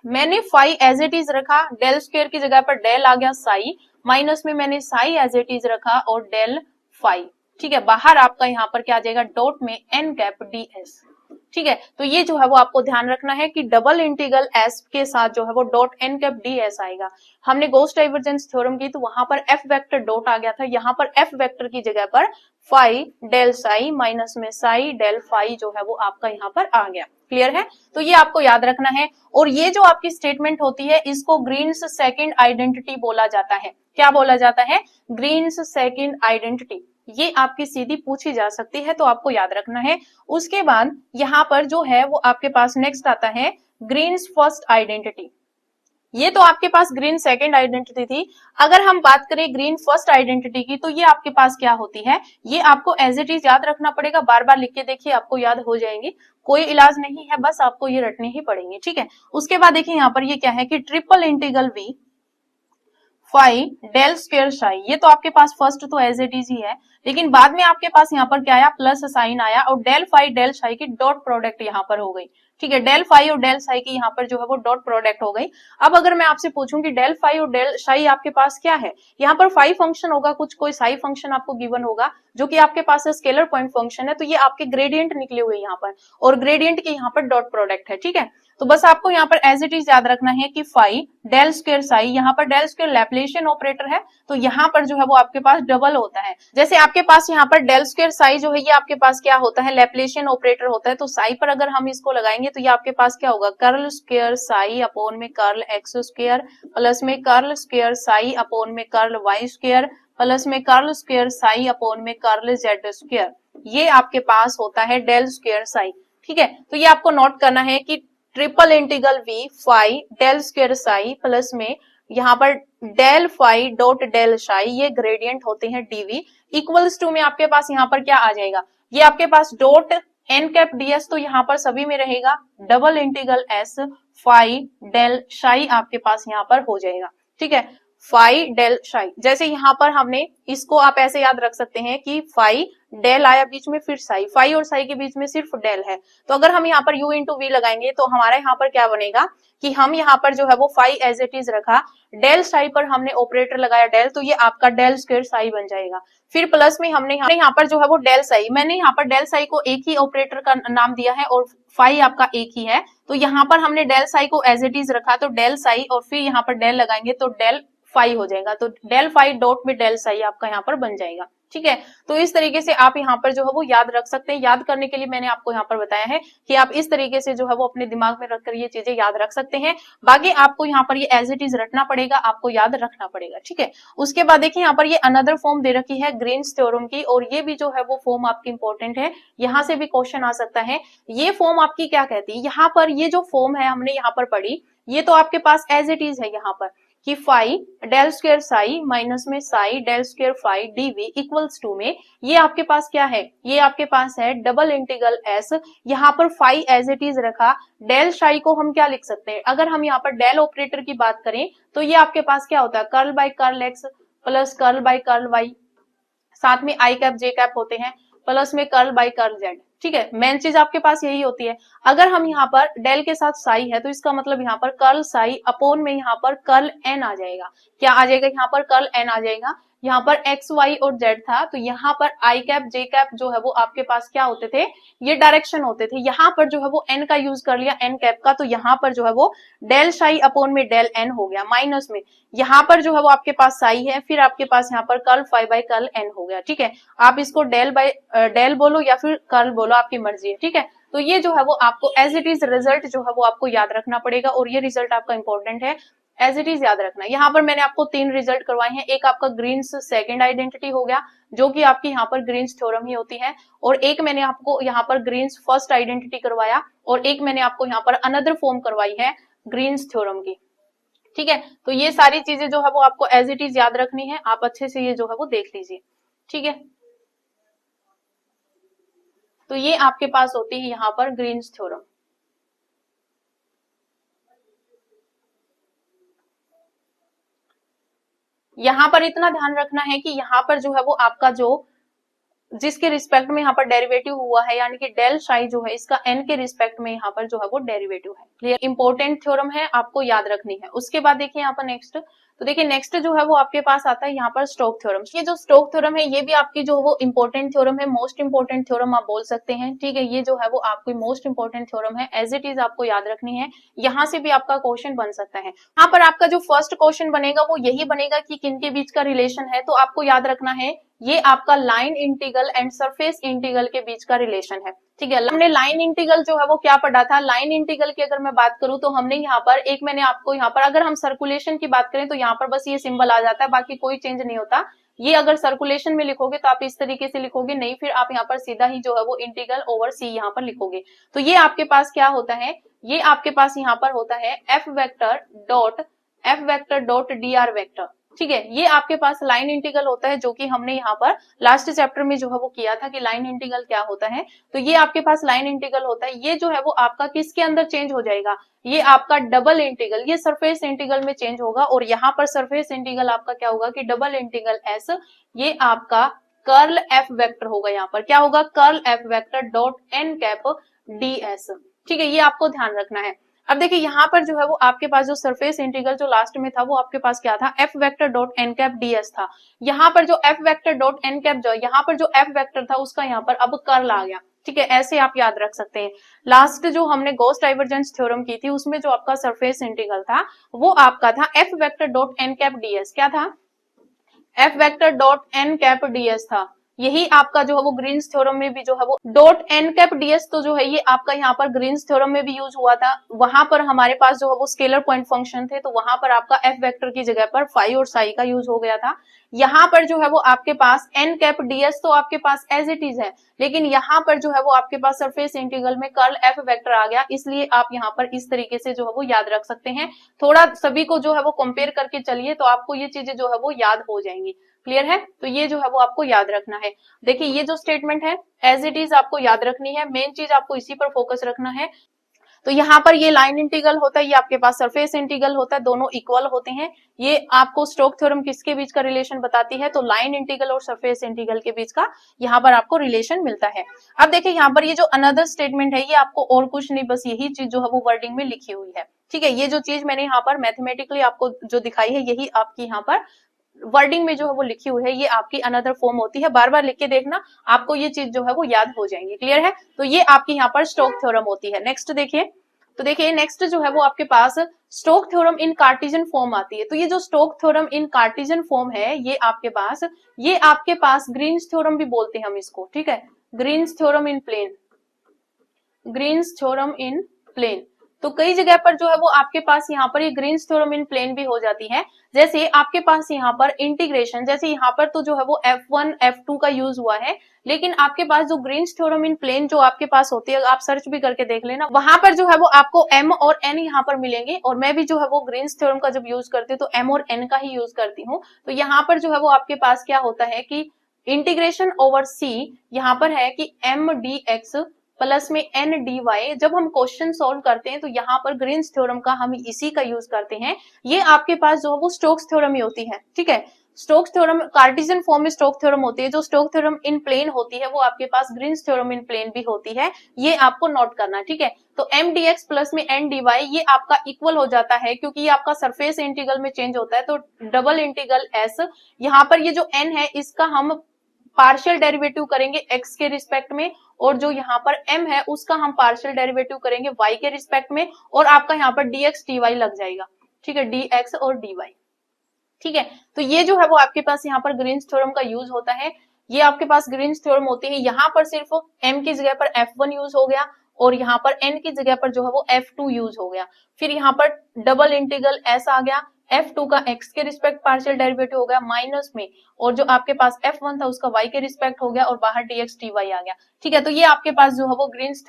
मैंने फाई एज इट इज रखा, डेल स्क्वायर की जगह पर डेल आ गया साई, माइनस में मैंने साई एज इट इज रखा और डेल फाई। ठीक है, बाहर आपका यहाँ पर क्या आ जाएगा, डॉट में एन कैप डी एस। ठीक है, तो ये जो है वो आपको ध्यान रखना है कि डबल इंटीग्रल एस के साथ जो है वो dot N cap d s आएगा। हमने गॉस डाइवर्जेंस थ्योरम की तो वहां पर एफ वेक्टर डॉट आ गया था, यहाँ पर एफ वेक्टर की जगह पर फाई डेल साई माइनस में साई डेल फाई जो है वो आपका यहाँ पर आ गया। क्लियर है, तो ये आपको याद रखना है। और ये जो आपकी स्टेटमेंट होती है इसको ग्रीन्स सेकंड आइडेंटिटी बोला जाता है। क्या बोला जाता है, ग्रीन्स सेकंड आइडेंटिटी। ये आपकी सीधी पूछी जा सकती है, तो आपको याद रखना है। उसके बाद यहाँ पर जो है वो आपके पास नेक्स्ट आता है ग्रीन्स फर्स्ट आइडेंटिटी। ये तो आपके पास ग्रीन सेकंड आइडेंटिटी थी। अगर हम बात करें ग्रीन फर्स्ट आइडेंटिटी की, तो ये आपके पास क्या होती है, ये आपको एज इट इज याद रखना पड़ेगा। बार बार लिख के देखिए, आपको याद हो जाएंगी, कोई इलाज नहीं है, बस आपको ये रटने ही पड़ेंगे, ठीक है। उसके बाद देखिए यहाँ पर ये क्या है कि triple integral V phi del square psi, ये तो आपके पास फर्स्ट तो एज इट इज ही है, लेकिन बाद में आपके पास यहाँ पर क्या आया, प्लस साइन आया और डेल फाई डेल साई की डॉट प्रोडक्ट यहाँ पर हो गई, ठीक है। डेल फाई और डेल साई की यहाँ पर जो है वो डॉट प्रोडक्ट हो गई। अब अगर मैं आपसे पूछूं कि डेल फाई और डेल साई आपके पास क्या है, यहाँ पर फाई फंक्शन होगा, कुछ कोई साई फंक्शन आपको गिवन होगा जो कि आपके पास स्केलर पॉइंट फंक्शन है, तो ये आपके ग्रेडियंट निकले हुए यहाँ पर, और ग्रेडियंट के यहाँ पर डॉट प्रोडक्ट है, ठीक है। तो बस आपको यहाँ पर एज इट इज याद रखना है कि फाई डेल स्क्वायर साई, यहाँ पर डेल स्क्वायर लैप्लेशियन ऑपरेटर है, तो यहाँ पर जो है वो आपके पास डबल होता है। जैसे आपके पास यहाँ पर डेल स्क्वायर साई जो है ये आपके पास क्या होता है, लैप्लेशियन ऑपरेटर होता है, तो साई पर अगर हम इसको लगाएंगे तो ये आपके पास क्या होगा, कर्ल स्क्वायर साई अपॉन में कर्ल एक्स स्क्वायर प्लस में कर्ल स्क्वायर साई अपॉन में कर्ल वाई स्क्वायर प्लस में कर्ल स्क्वायर साई अपॉन में कर्ल जेड स्क्वायर, ये आपके पास होता है डेल स्क्वायर साई, ठीक है। तो ये आपको नोट करना है कि triple integral V phi del square psi plus में यहाँ पर del phi dot del psi, ये ग्रेडियंट होते हैं डीवी, इक्वल्स टू में आपके पास यहाँ पर क्या आ जाएगा, ये आपके पास डॉट एन कैप डीएस, तो यहाँ पर सभी में रहेगा double integral S phi del psi आपके पास यहाँ पर हो जाएगा, ठीक है। फाई डेल साई, जैसे यहाँ पर हमने इसको आप ऐसे याद रख सकते हैं कि फाई डेल आया बीच में, फिर साई, फाई और साई के बीच में सिर्फ डेल है, तो अगर हम यहाँ पर u इंटू वी लगाएंगे तो हमारे यहाँ पर क्या बनेगा कि हम यहाँ पर जो है वो फाई एज इट इज रखा, डेल साई पर हमने ऑपरेटर लगाया डेल, तो ये आपका डेल स्क्वायर साई बन जाएगा। फिर प्लस में हमने यहाँ पर जो है वो डेल साई, मैंने यहाँ पर डेल साई को एक ही ऑपरेटर का नाम दिया है और फाई आपका एक ही है, तो यहाँ पर हमने डेल साई को एज इट इज रखा, तो डेल साई और फिर यहाँ पर डेल लगाएंगे तो डेल फाई हो जाएगा, तो डेल फाई डॉट में डेल साई आपका यहाँ पर बन जाएगा, ठीक है। तो इस तरीके से आप यहाँ पर जो है वो याद रख सकते हैं। याद करने के लिए मैंने आपको यहाँ पर बताया है कि आप इस तरीके से जो है वो अपने दिमाग में रखकर ये चीजें याद रख सकते हैं। बाकी आपको यहाँ पर ये एज इट इज रटना पड़ेगा, आपको याद रखना पड़ेगा, ठीक है। उसके बाद देखिए यहाँ पर ये अनदर फॉर्म दे रखी है ग्रीन्स थ्योरम की, और ये भी जो है वो फॉर्म आपकी इंपॉर्टेंट है, यहाँ से भी क्वेश्चन आ सकता है। ये फॉर्म आपकी क्या कहती है, यहाँ पर ये जो फॉर्म है हमने यहाँ पर पढ़ी, ये तो आपके पास एज इट इज है यहाँ पर कि phi del square psi minus में psi del square phi dv equals to में ये आपके पास क्या है, ये आपके पास है डबल इंटीग्रल एस, यहाँ पर फाई एज इट इज रखा, डेल साई को हम क्या लिख सकते हैं, अगर हम यहाँ पर डेल ऑपरेटर की बात करें तो ये आपके पास क्या होता है, curl by curl x plus curl by curl y, साथ में आई कैप जे कैप होते हैं, प्लस में कर्ल बाय कर्ल जेड, ठीक है। मेन चीज आपके पास यही होती है। अगर हम यहाँ पर डेल के साथ साई है तो इसका मतलब यहाँ पर कर्ल साई अपॉन में यहाँ पर कर्ल एन आ जाएगा, क्या आ जाएगा, यहाँ पर कर्ल एन आ जाएगा। यहाँ पर एक्स वाई और जेड था, तो यहाँ पर आई कैप जे कैप जो है वो आपके पास क्या होते थे, ये डायरेक्शन होते थे। यहाँ पर जो है वो एन का यूज कर लिया एन कैप का, तो यहाँ पर जो है वो डेल साई अपॉन में डेल एन हो गया, माइनस में यहाँ पर जो है वो आपके पास साई है, फिर आपके पास यहाँ पर curl phi by curl n हो गया, ठीक है। आप इसको डेल बाय डेल बोलो या फिर कर्ल बोलो, आपकी मर्जी है, ठीक है। तो ये जो है वो आपको एज इट इज रिजल्ट जो है वो आपको याद रखना पड़ेगा, और ये रिजल्ट आपका इंपॉर्टेंट है, एज इट इज याद रखना। यहाँ पर मैंने आपको 3 रिजल्ट करवाए हैं, एक आपका ग्रीन्स सेकंड आइडेंटिटी हो गया जो कि आपकी यहाँ पर ग्रीन्स थ्योरम ही होती है, और एक मैंने आपको यहाँ पर ग्रीन्स फर्स्ट आइडेंटिटी करवाया, और एक मैंने आपको यहाँ पर अनदर फॉर्म करवाई है ग्रीन्स थ्योरम की, ठीक है। तो ये सारी चीजें जो है वो आपको एज इट इज याद रखनी है, आप अच्छे से ये जो है वो देख लीजिए, ठीक है। तो ये आपके पास होती है यहाँ पर ग्रीन्स थ्योरम। यहाँ पर इतना ध्यान रखना है कि यहाँ पर जो है वो आपका जो जिसके रिस्पेक्ट में यहाँ पर डेरिवेटिव हुआ है, यानी कि डेल साई जो है इसका एन के रिस्पेक्ट में यहाँ पर जो है वो डेरिवेटिव है। क्लियर, इंपॉर्टेंट थ्योरम है, आपको याद रखनी है। उसके बाद देखिए यहाँ पर नेक्स्ट, तो देखिए नेक्स्ट जो है वो आपके पास आता है यहाँ पर स्टोक थ्योरम। ये जो स्टोक थ्योरम है ये भी आपकी जो वो इंपॉर्टेंट थ्योरम है, मोस्ट इंपॉर्टेंट थ्योरम आप बोल सकते हैं, ठीक है। ये जो है वो आपकी मोस्ट इंपॉर्टेंट थ्योरम है, एज इट इज आपको याद रखनी है। यहाँ से भी आपका क्वेश्चन बन सकता है। यहाँ पर आपका जो फर्स्ट क्वेश्चन बनेगा वो यही बनेगा कि किनके बीच का रिलेशन है, तो आपको याद रखना है ये आपका line integral and surface integral के बीच का रिलेशन है, ठीक है। हमने लाइन इंटीग्रल जो है वो क्या पढ़ा था, लाइन इंटीग्रल की अगर मैं बात करूं तो हमने यहाँ पर एक मैंने आपको यहाँ पर अगर हम सर्कुलेशन की बात करें तो यहाँ पर बस ये सिंबल आ जाता है, बाकी कोई चेंज नहीं होता। ये अगर सर्कुलेशन में लिखोगे तो आप इस तरीके से लिखोगे, नहीं फिर आप यहाँ पर सीधा ही जो है वो इंटीग्रल ओवर सी यहाँ पर लिखोगे। तो ये आपके पास क्या होता है, ये आपके पास यहाँ पर होता है F vector dot F vector dot D R vector. ठीक है, ये आपके पास लाइन इंटीग्रल होता है, जो कि हमने यहाँ पर लास्ट चैप्टर में जो है वो किया था कि लाइन इंटीग्रल क्या होता है। तो ये आपके पास लाइन इंटीग्रल होता है, ये जो है वो आपका किसके अंदर चेंज हो जाएगा, ये आपका डबल इंटीग्रल, ये सरफेस इंटीग्रल में चेंज होगा। और यहाँ पर सरफेस इंटीग्रल आपका क्या होगा कि डबल इंटीग्रल एस, ये आपका कर्ल एफ वेक्टर होगा। यहाँ पर क्या होगा, curl F vector dot N cap d s. ठीक है, ये आपको ध्यान रखना है। अब देखिए यहाँ पर जो है वो आपके पास जो सरफेस इंटीग्रल जो लास्ट में था वो आपके पास क्या था, F vector dot N cap ds था। यहाँ पर जो F vector dot N cap जो यहाँ पर जो एफ वेक्टर था उसका यहाँ पर अब कर्ल आ गया। ठीक है, ऐसे आप याद रख सकते हैं। लास्ट जो हमने गॉस डाइवर्जेंस थ्योरम की थी उसमें जो आपका सरफेस इंटीग्रल था वो आपका था F vector dot N cap ds. क्या था, F vector dot N cap ds था। यही आपका जो है वो ग्रीन्स थ्योरम में भी जो है वो डॉट एन कैप डीएस तो जो है ये आपका यहाँ पर ग्रीन्स थ्योरम में भी यूज हुआ था। वहां पर हमारे पास जो है वो स्केलर पॉइंट फंक्शन थे, तो वहां पर आपका एफ वेक्टर की जगह पर फाई और साई का यूज हो गया था। यहाँ पर जो है वो आपके पास एन कैप डीएस तो आपके पास एज इट इज है, लेकिन यहाँ पर जो है वो आपके पास सरफेस इंटीग्रल में कर्ल एफ वेक्टर आ गया, इसलिए आप यहाँ पर इस तरीके से जो है वो याद रख सकते हैं। थोड़ा सभी को जो है वो कंपेयर करके चलिए तो आपको ये चीजें जो है वो याद हो जाएंगी। क्लियर है, तो ये जो है वो आपको याद रखना है। देखिए ये जो स्टेटमेंट है एज इट इज आपको याद रखनी है, मेन चीज आपको इसी पर फोकस रखना है। तो यहाँ पर ये लाइन इंटीग्रल होता है, ये आपके पास सरफेस इंटीग्रल होता है, दोनों इक्वल होते हैं। ये आपको स्टोक थ्योरम किसके बीच का रिलेशन बताती है, तो लाइन इंटीग्रल और सरफेस इंटीग्रल के बीच का यहाँ पर आपको रिलेशन मिलता है। अब देखिए यहाँ पर ये जो अनदर स्टेटमेंट है ये आपको और कुछ नहीं, बस यही चीज जो है वो वर्डिंग में लिखी हुई है। ठीक है, ये जो चीज मैंने यहाँ पर मैथमेटिकली आपको जो दिखाई है यही आपकी यहाँ पर वर्डिंग में जो है वो लिखी हुई है, ये आपकी अनदर फॉर्म होती है। बार बार लिख के देखना, आपको ये चीज जो है वो याद हो जाएंगी। क्लियर है, तो ये आपकी यहाँ पर स्टोक थ्योरम होती है। नेक्स्ट देखिए, तो देखिए नेक्स्ट जो है वो आपके पास Stokes theorem in Cartesian form आती है। तो ये जो Stokes theorem in Cartesian form है ये आपके पास ग्रीन्स थ्योरम भी बोलते हैं हम इसको। ठीक है, Green's theorem in plane, Green's theorem in plane. तो कई जगह पर जो है वो आपके पास यहाँ पर ये ग्रीन्स थ्योरम इन प्लेन भी हो जाती है। जैसे आपके पास यहाँ पर इंटीग्रेशन, जैसे यहाँ पर तो जो है वो F1 F2 का यूज हुआ है, लेकिन आपके पास जो ग्रीन्स थ्योरम इन प्लेन जो आपके पास होती है, आप सर्च भी करके देख लेना, वहां पर जो है वो आपको M और N यहाँ पर मिलेंगे। और मैं भी जो है वो ग्रीन्स थ्योरम का जब यूज करती हूँ तो M और N का ही यूज करती हूँ। तो यहाँ पर जो है वो आपके पास क्या होता है कि इंटीग्रेशन ओवर C यहाँ पर है कि M dx प्लस में एन डी वाई। जब हम क्वेश्चन सॉल्व करते हैं तो यहाँ पर ग्रीन्स थ्योरम का हम इसी का यूज करते हैं। ये आपके पास जो है वो स्टोक्स थ्योरम ही होती है। ठीक है, स्टोक्स थ्योरम कार्टेशियन फॉर्म में स्टोक थ्योरम होती है, जो स्टोक थ्योरम इन प्लेन होती है वो आपके पास ग्रीन्स थ्योरम इन प्लेन भी होती है। ये आपको नोट करना है। ठीक है, तो एम डी एक्स प्लस में एन डी वाई ये आपका इक्वल हो जाता है, क्योंकि ये आपका सरफेस इंटीग्रल में चेंज होता है। तो डबल इंटीग्रल एस, यहाँ पर ये जो एन है इसका हम पार्शियल डेरिवेटिव करेंगे x के रिस्पेक्ट में, और जो यहाँ पर m है उसका हम पार्शियल डेरिवेटिव करेंगे y के रिस्पेक्ट में, और आपका यहाँ पर dx dy लग जाएगा। ठीक है, dx और dy। ठीक है, तो ये जो है वो आपके पास यहाँ पर ग्रीन्स थ्योरम का यूज होता है। ये आपके पास ग्रीन्स थ्योरम होती है। यहाँ पर सिर्फ m की जगह पर F1 यूज हो गया, और यहाँ पर n की जगह पर जो है वो F2 यूज हो गया। फिर यहाँ पर डबल इंटीग्रल s आ गया, F2 का x के रिस्पेक्ट पार्शियल डेरिवेटिव हो गया माइनस में, और जो आपके पास F1 था उसका y के रिस्पेक्ट हो गया, और बाहर dx dy आ गया। ठीक है, तो ये आपके पास जो है वो ग्रीन्स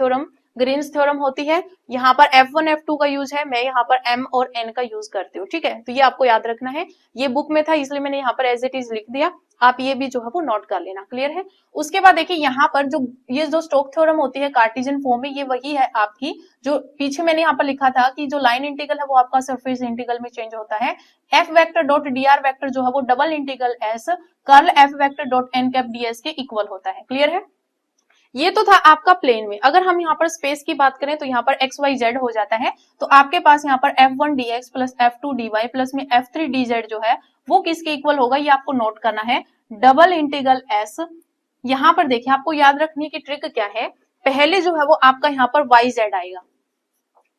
थ्योरम होती है। यहाँ पर F1 F2 का यूज है, मैं यहाँ पर M और N का यूज करती हूँ। ठीक है, तो ये आपको याद रखना है। ये बुक में था इसलिए मैंने यहाँ पर एज इट इज लिख दिया, आप ये भी जो है वो नोट कर लेना। क्लियर है, उसके बाद देखिए यहाँ पर ये जो स्टोक थ्योरम होती है कार्टेशियन फॉर्म में, ये वही है आपकी जो पीछे मैंने यहाँ पर लिखा था कि जो लाइन इंटीग्रल है वो आपका सरफेस इंटीग्रल में चेंज होता है। F vector dot D R vector जो है वो double integral S curl F vector dot N cap d s के इक्वल होता है। क्लियर है, ये तो था आपका प्लेन में। अगर हम यहाँ पर स्पेस की बात करें तो यहाँ पर एक्स वाई जेड हो जाता है। तो आपके पास यहाँ पर F1 dx plus F2 dy plus में F3 dz जो है वो किसके इक्वल होगा, ये आपको नोट करना है, डबल इंटीग्रल s। यहाँ पर देखिए आपको याद रखने की ट्रिक क्या है, पहले जो है वो आपका यहाँ पर yz आएगा।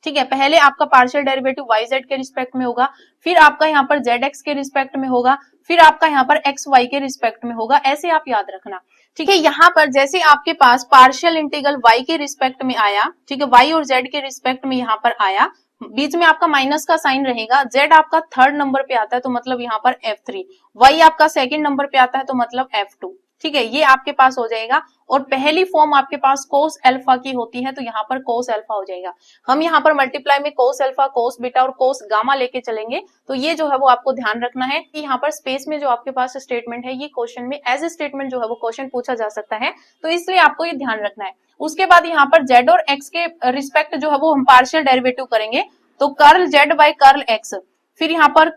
ठीक है, पहले आपका पार्शियल डेरिवेटिव yz के रिस्पेक्ट में होगा, फिर आपका यहाँ पर zx के रिस्पेक्ट में होगा, फिर आपका यहाँ पर xy के रिस्पेक्ट में होगा। ऐसे आप याद रखना। ठीक है, यहाँ पर जैसे आपके पास पार्शियल इंटीग्रल y के रिस्पेक्ट में आया, ठीक है, y और z के रिस्पेक्ट में यहाँ पर आया, बीच में आपका माइनस का साइन रहेगा, z आपका थर्ड नंबर पे आता है तो मतलब यहाँ पर F3, y आपका सेकंड नंबर पे आता है तो मतलब F2। ठीक है, ये आपके पास हो जाएगा। और पहली फॉर्म आपके पास कोस अल्फा की होती है, तो यहाँ पर कोस अल्फा हो जाएगा। हम यहाँ पर मल्टीप्लाई में कोस अल्फा, कोस बीटा और कोस गामा लेके चलेंगे, तो ये जो है वो आपको ध्यान रखना है कि यहाँ पर स्पेस में जो आपके पास स्टेटमेंट है, ये क्वेश्चन में एज ए स्टेटमेंट जो है वो क्वेश्चन पूछा जा सकता है, तो इसलिए आपको ये ध्यान रखना है। उसके बाद यहाँ पर जेड और एक्स के रिस्पेक्ट जो है वो हम पार्शियल डेरिवेटिव करेंगे, तो curl z by curl x, फिर यहाँ पर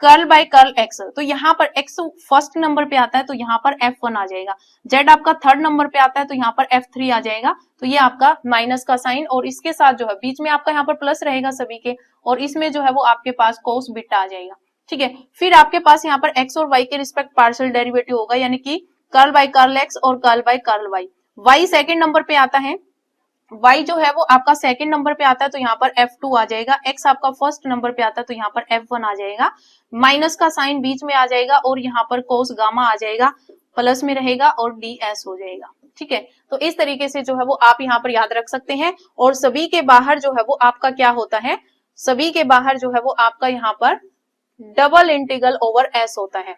कर्ल बाय कर्ल एक्स, तो यहाँ पर एक्स फर्स्ट नंबर पे आता है तो यहाँ पर F1 आ जाएगा, जेड आपका थर्ड नंबर पे आता है तो यहाँ पर F3 आ जाएगा, तो ये आपका माइनस का साइन, और इसके साथ जो है बीच में आपका यहाँ पर प्लस रहेगा सभी के, और इसमें जो है वो आपके पास कोस बीटा आ जाएगा। ठीक है, फिर आपके पास यहाँ पर एक्स और वाई के रिस्पेक्ट पार्शियल डेरिवेटिव होगा, यानी कि कर्ल बाय कर्ल एक्स और curl by curl y. Y second number पे आता है, y जो है वो आपका सेकंड नंबर पे आता है तो यहाँ पर F2 आ जाएगा, x आपका फर्स्ट नंबर पे आता है तो यहाँ पर F1 आ जाएगा, माइनस का साइन बीच में आ जाएगा और यहाँ पर कोस गामा आ जाएगा, प्लस में रहेगा और ds हो जाएगा। ठीक है, तो इस तरीके से जो है वो आप यहाँ पर याद रख सकते हैं। और सभी के बाहर जो है वो आपका क्या होता है, सभी के बाहर जो है वो आपका यहाँ पर डबल इंटीग्रल ओवर s होता है।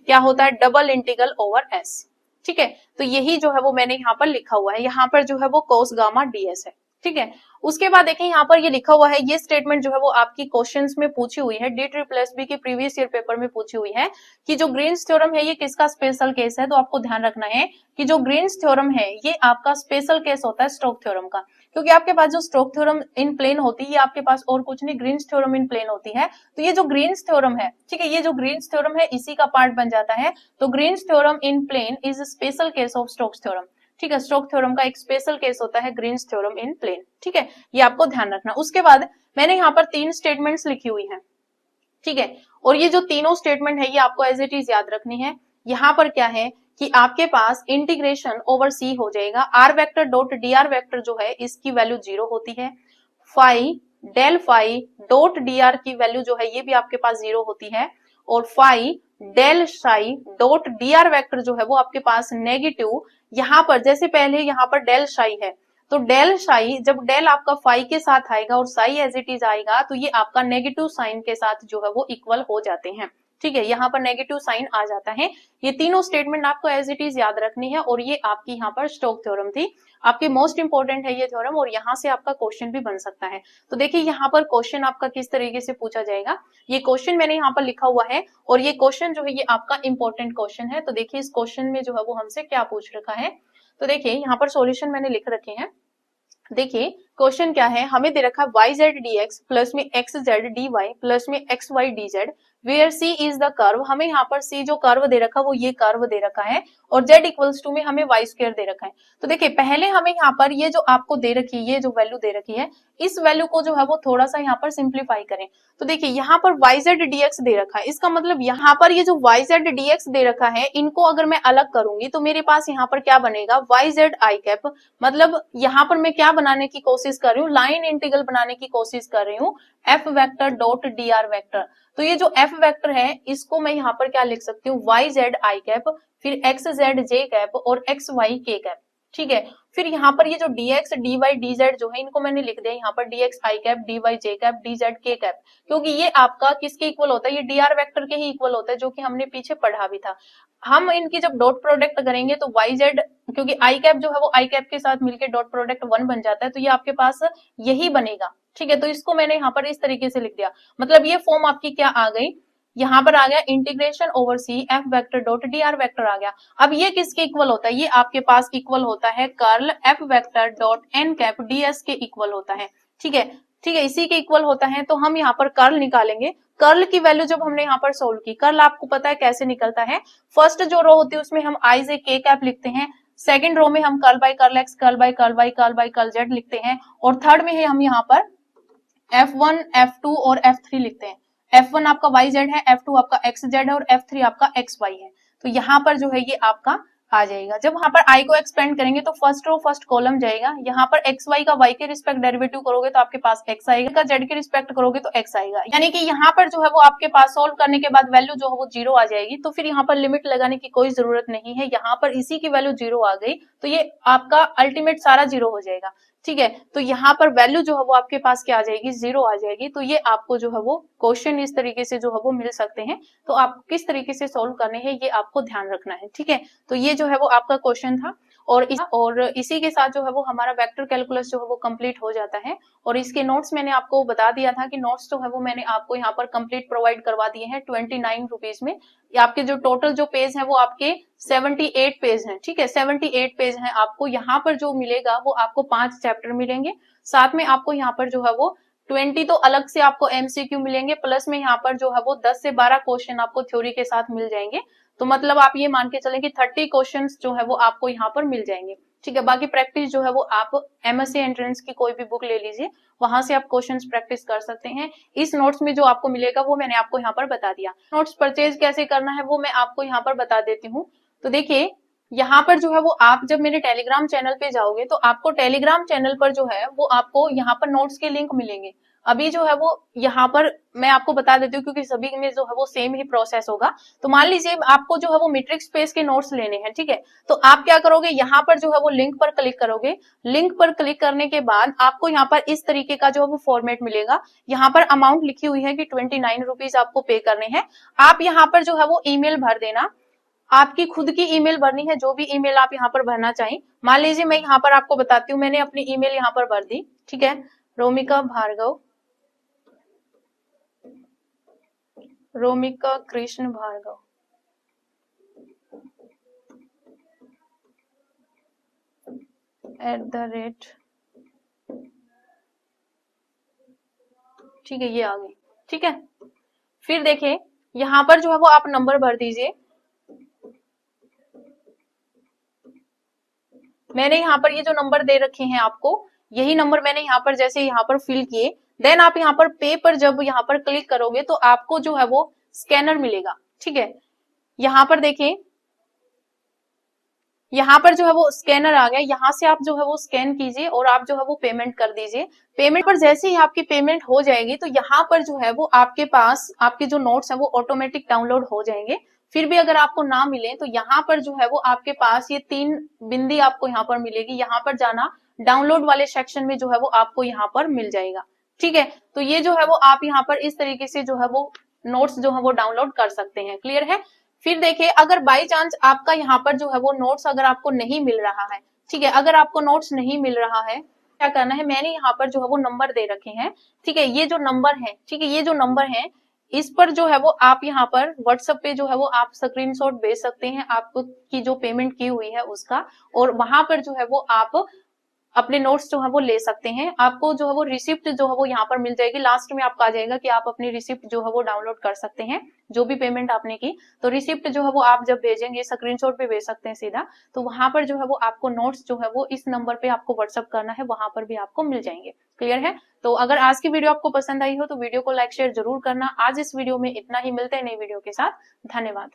क्या होता है? Double integral over s। ठीक है, तो यही जो है वो मैंने यहाँ पर लिखा हुआ है, यहाँ पर जो है वो कोस गामा ds है। ठीक है, उसके बाद देखें यहाँ पर ये लिखा हुआ है, ये स्टेटमेंट जो है वो आपकी क्वेश्चंस में पूछी हुई है, D+B के प्रीवियस ईयर पेपर में पूछी हुई है कि जो ग्रीन्स थ्योरम है ये किसका स्पेशल केस है। तो आपको ध्यान रखना है कि जो ग्रीन्स थ्योरम है ये आपका स्पेशल केस होता है स्टोक्स थ्योरम का, क्योंकि आपके पास जो स्टोक्स थ्योरम इन प्लेन होती है, ये आपके पास और कुछ नहीं, ग्रीन्स थ्योरम इन प्लेन होती है। तो ये जो ग्रीन्स थ्योरम है, ठीक है, ये जो ग्रीन्स थ्योरम है इसी का पार्ट बन जाता है। तो Green's theorem in plane is special case of Stokes theorem. ठीक है, स्टोक्स थ्योरम का एक स्पेशल केस होता है ग्रीन्स थ्योरम इन प्लेन। ठीक है, ये आपको ध्यान रखना। उसके बाद मैंने यहाँ पर 3 स्टेटमेंट्स लिखी हुई हैं। ठीक है, और ये जो तीनों स्टेटमेंट है ये आपको एज इट इज याद रखनी है। यहाँ पर क्या है कि आपके पास इंटीग्रेशन ओवर सी हो जाएगा, r vector dot D R vector जो है इसकी वैल्यू 0 होती है, phi del phi dot D r की वैल्यू जो है ये भी आपके पास 0 होती है, और phi del psi dot D R vector जो है वो आपके पास नेगेटिव, यहाँ पर जैसे पहले यहाँ पर डेल साई है तो डेल साई, जब डेल आपका फाई के साथ आएगा और साई एज इट इज आएगा तो ये आपका नेगेटिव साइन के साथ जो है वो इक्वल हो जाते हैं। ठीक है, यहाँ पर नेगेटिव साइन आ जाता है। ये तीनों स्टेटमेंट आपको एज इट इज याद रखनी है, और ये आपकी यहाँ पर स्टोक्स थ्योरम थी, आपकी मोस्ट इंपोर्टेंट है ये थ्योरम, और यहाँ से आपका क्वेश्चन भी बन सकता है। तो देखिए यहाँ पर क्वेश्चन आपका किस तरीके से पूछा जाएगा, ये क्वेश्चन मैंने यहाँ पर लिखा हुआ है, और ये क्वेश्चन जो है ये आपका इंपॉर्टेंट क्वेश्चन है। तो देखिए इस क्वेश्चन में जो है वो हमसे क्या पूछ रखा है, तो देखिए यहाँ पर सॉल्यूशन मैंने लिख रखे हैं। देखिए क्वेश्चन क्या है, हमें दे रखा है yz dx प्लस में xz dy प्लस में xy dz where c is the curve. हमें यहाँ पर c जो कर्व दे रखा है वो ये कर्व दे रखा है, और z इक्वल्स टू में हमें y स्क्वायर दे रखा है। तो देखिए पहले हमें यहाँ पर ये जो आपको दे रखी है, ये जो वैल्यू दे रखी है, इस वैल्यू को जो है वो थोड़ा सा यहाँ पर सिंप्लीफाई करें। तो देखिए यहाँ पर yz dx दे रखा है, इसका मतलब यहाँ पर ये जो yz dx दे रखा है, इनको अगर मैं अलग करूंगी तो मेरे पास यहाँ पर क्या बनेगा, yz i कैप, मतलब यहाँ पर मैं क्या बनाने की कोशिश कर रही हूँ, लाइन इंटीग्रल बनाने की कोशिश कर रही हूँ f vector dot dr vector. तो ये जो f वेक्टर है इसको मैं यहाँ पर क्या लिख सकती हूँ, yz i कैप, फिर xz j कैप और xy k कैप। ठीक है, फिर यहाँ पर ये जो dx dy dz जो है इनको मैंने लिख दिया यहाँ पर dx i cap dy j cap dz k cap, क्योंकि ये आपका किसके इक्वल होता है, ये dr वेक्टर के ही इक्वल होता है, जो कि हमने पीछे पढ़ा भी था। हम इनकी जब डॉट प्रोडक्ट करेंगे तो yz, क्योंकि i कैप जो है वो i कैप के साथ मिलकर डॉट प्रोडक्ट 1 बन जाता है, तो ये आपके पास यही बनेगा। ठीक है, तो इसको मैंने यहाँ पर इस तरीके से लिख दिया, मतलब ये फॉर्म आपकी क्या आ गई, यहाँ पर आ गया integration over C F vector dot D R vector आ गया। अब ये किसके इक्वल होता है, ये आपके पास इक्वल होता है curl F vector dot N cap d s के इक्वल होता है। ठीक है, ठीक है, इसी के इक्वल होता है। तो हम यहाँ पर कर्ल निकालेंगे, कर्ल की वैल्यू जब हमने यहाँ पर सोल्व की, कर्ल आपको पता है कैसे निकलता है, फर्स्ट जो रो होती है उसमें हम आई जे के कैप लिखते हैं, सेकेंड रो में हम curl by curl x, curl by curl y, curl by curl z लिखते हैं, और थर्ड में हम यहाँ पर F1, F2 और F3 लिखते हैं। F1 आपका YZ है, F2 आपका XZ है और F3 आपका XY है। तो यहाँ पर जो है ये आपका आ जाएगा। जब यहाँ पर I को एक्सपेंड करेंगे तो फर्स्ट रो फर्स्ट कॉलम जाएगा, यहाँ पर XY का Y के रिस्पेक्ट डेरिवेटिव करोगे तो आपके पास X आएगा, Z के रिस्पेक्ट करोगे तो X आएगा, यानी कि यहाँ पर जो है वो आपके पास सोल्व करने के बाद वैल्यू जो है वो 0 आ जाएगी। तो फिर यहाँ पर लिमिट लगाने की कोई जरूरत नहीं है, यहाँ पर इसी की वैल्यू 0 आ गई तो ये आपका अल्टीमेट सारा 0 हो जाएगा। ठीक है। तो यहाँ पर वैल्यू जो है वो आपके पास क्या आ जाएगी, 0 आ जाएगी। तो ये आपको जो है वो क्वेश्चन इस तरीके से जो है वो मिल सकते हैं। तो आप किस तरीके से सॉल्व करने हैं ये आपको ध्यान रखना है, ठीक है। तो ये जो है वो आपका क्वेश्चन था, और इसी के साथ जो है वो हमारा वेक्टर कैलकुलस जो है वो कंप्लीट हो जाता है। और इसके नोट्स मैंने आपको बता दिया था कि नोट्स जो है वो मैंने आपको यहाँ पर कंप्लीट प्रोवाइड करवा दिए हैं 29 रुपीज में। आपके जो टोटल जो पेज है वो आपके 78 पेज हैं, ठीक है। 78 पेज हैं। आपको यहाँ पर जो मिलेगा वो आपको 5 चैप्टर मिलेंगे, साथ में आपको यहाँ पर जो है वो 20 तो अलग से आपको एमसीक्यू मिलेंगे, प्लस में यहाँ पर जो है वो 10 से 12 क्वेश्चन आपको थ्योरी के साथ मिल जाएंगे। तो मतलब आप ये मान के चलें कि 30 क्वेश्चंस जो है वो आपको यहाँ पर मिल जाएंगे, ठीक है। बाकी प्रैक्टिस जो है वो आप एमएससी एंट्रेंस की कोई भी बुक ले लीजिए, वहां से आप क्वेश्चंस प्रैक्टिस कर सकते हैं। इस नोट्स में जो आपको मिलेगा वो मैंने आपको यहाँ पर बता दिया। नोट्स परचेज कैसे करना है वो मैं आपको यहाँ पर बता देती हूँ। तो देखिए यहाँ पर जो है वो आप जब मेरे टेलीग्राम चैनल पे जाओगे तो आपको टेलीग्राम चैनल पर जो है वो आपको यहाँ पर नोट्स के लिंक मिलेंगे। अभी जो है वो यहाँ पर मैं आपको बता देती हूँ क्योंकि सभी में जो है वो सेम ही प्रोसेस होगा। तो मान लीजिए आपको जो है वो मैट्रिक्स स्पेस के नोट्स लेने हैं, ठीक है। तो आप क्या करोगे, यहाँ पर जो है वो लिंक पर क्लिक करोगे। लिंक पर क्लिक करने के बाद आपको यहाँ पर इस तरीके का जो है वो फॉर्मेट मिलेगा। यहाँ पर अमाउंट लिखी हुई है कि 29 रुपीज आपको पे करने हैं। आप यहाँ पर जो है वो ईमेल भर देना, आपकी खुद की ईमेल भरनी है, जो भी ईमेल आप यहाँ पर भरना चाहें। मान लीजिए मैं यहाँ पर आपको बताती हूँ, मैंने अपनी ईमेल यहाँ पर भर दी, ठीक है। रोमिका भार्गव, रोमिका कृष्ण भार्गव @, ठीक है, ये आ गई, ठीक है। फिर देखिए यहाँ पर जो है वो आप नंबर भर दीजिए। मैंने यहाँ पर ये जो नंबर दे रखे हैं आपको, यही नंबर मैंने यहाँ पर जैसे यहाँ पर फिल किए। देन आप यहाँ पर पे पर जब यहाँ पर क्लिक करोगे तो आपको जो है वो स्कैनर मिलेगा, ठीक है। यहाँ पर देखिए, यहाँ पर जो है वो स्कैनर आ गया। यहाँ से आप जो है वो स्कैन कीजिए और आप जो है वो पेमेंट कर दीजिए। पेमेंट पर जैसे ही आपकी पेमेंट हो जाएगी तो यहाँ पर जो है वो आपके पास आपके जो नोट्स है वो ऑटोमेटिक डाउनलोड हो जाएंगे। फिर भी अगर आपको ना मिले तो यहाँ पर जो है वो आपके पास ये 3 बिंदी आपको यहाँ पर मिलेगी। यहाँ पर जाना, डाउनलोड वाले सेक्शन में जो है वो आपको यहाँ पर मिल जाएगा, ठीक है। तो ये जो है वो आप यहाँ पर इस तरीके से जो है वो नोट्स जो है वो डाउनलोड कर सकते हैं, क्लियर है। फिर देखिए अगर बाई चांस आपका यहाँ पर जो है वो नोट्स अगर आपको नहीं मिल रहा है, ठीक है, अगर आपको नोट्स नहीं मिल रहा है, क्या करना है, मैंने यहाँ पर जो है वो नंबर दे रखे हैं, ठीक है। ये जो नंबर है, ठीक है, ये जो नंबर है इस पर जो है वो आप यहाँ पर व्हाट्सएप पे जो है वो आप स्क्रीनशॉट भेज सकते हैं आपकी जो पेमेंट की हुई है उसका, और वहां पर जो है वो आप अपने नोट्स जो है वो ले सकते हैं। आपको जो है वो रिसिप्ट जो है वो यहाँ पर मिल जाएगी। लास्ट में आपका आ जाएगा कि आप अपनी रिसिप्ट जो है वो डाउनलोड कर सकते हैं, जो भी पेमेंट आपने की। तो रिसिप्ट जो है वो आप जब भेजेंगे, स्क्रीनशॉट पे भेज सकते हैं सीधा, तो वहां पर जो है वो आपको नोट्स जो है वो इस नंबर पे आपको व्हाट्सअप करना है, वहां पर भी आपको मिल जाएंगे, क्लियर है। तो अगर आज की वीडियो आपको पसंद आई हो तो वीडियो को लाइक शेयर जरूर करना। आज इस वीडियो में इतना ही, मिलते हैं नई वीडियो के साथ। धन्यवाद।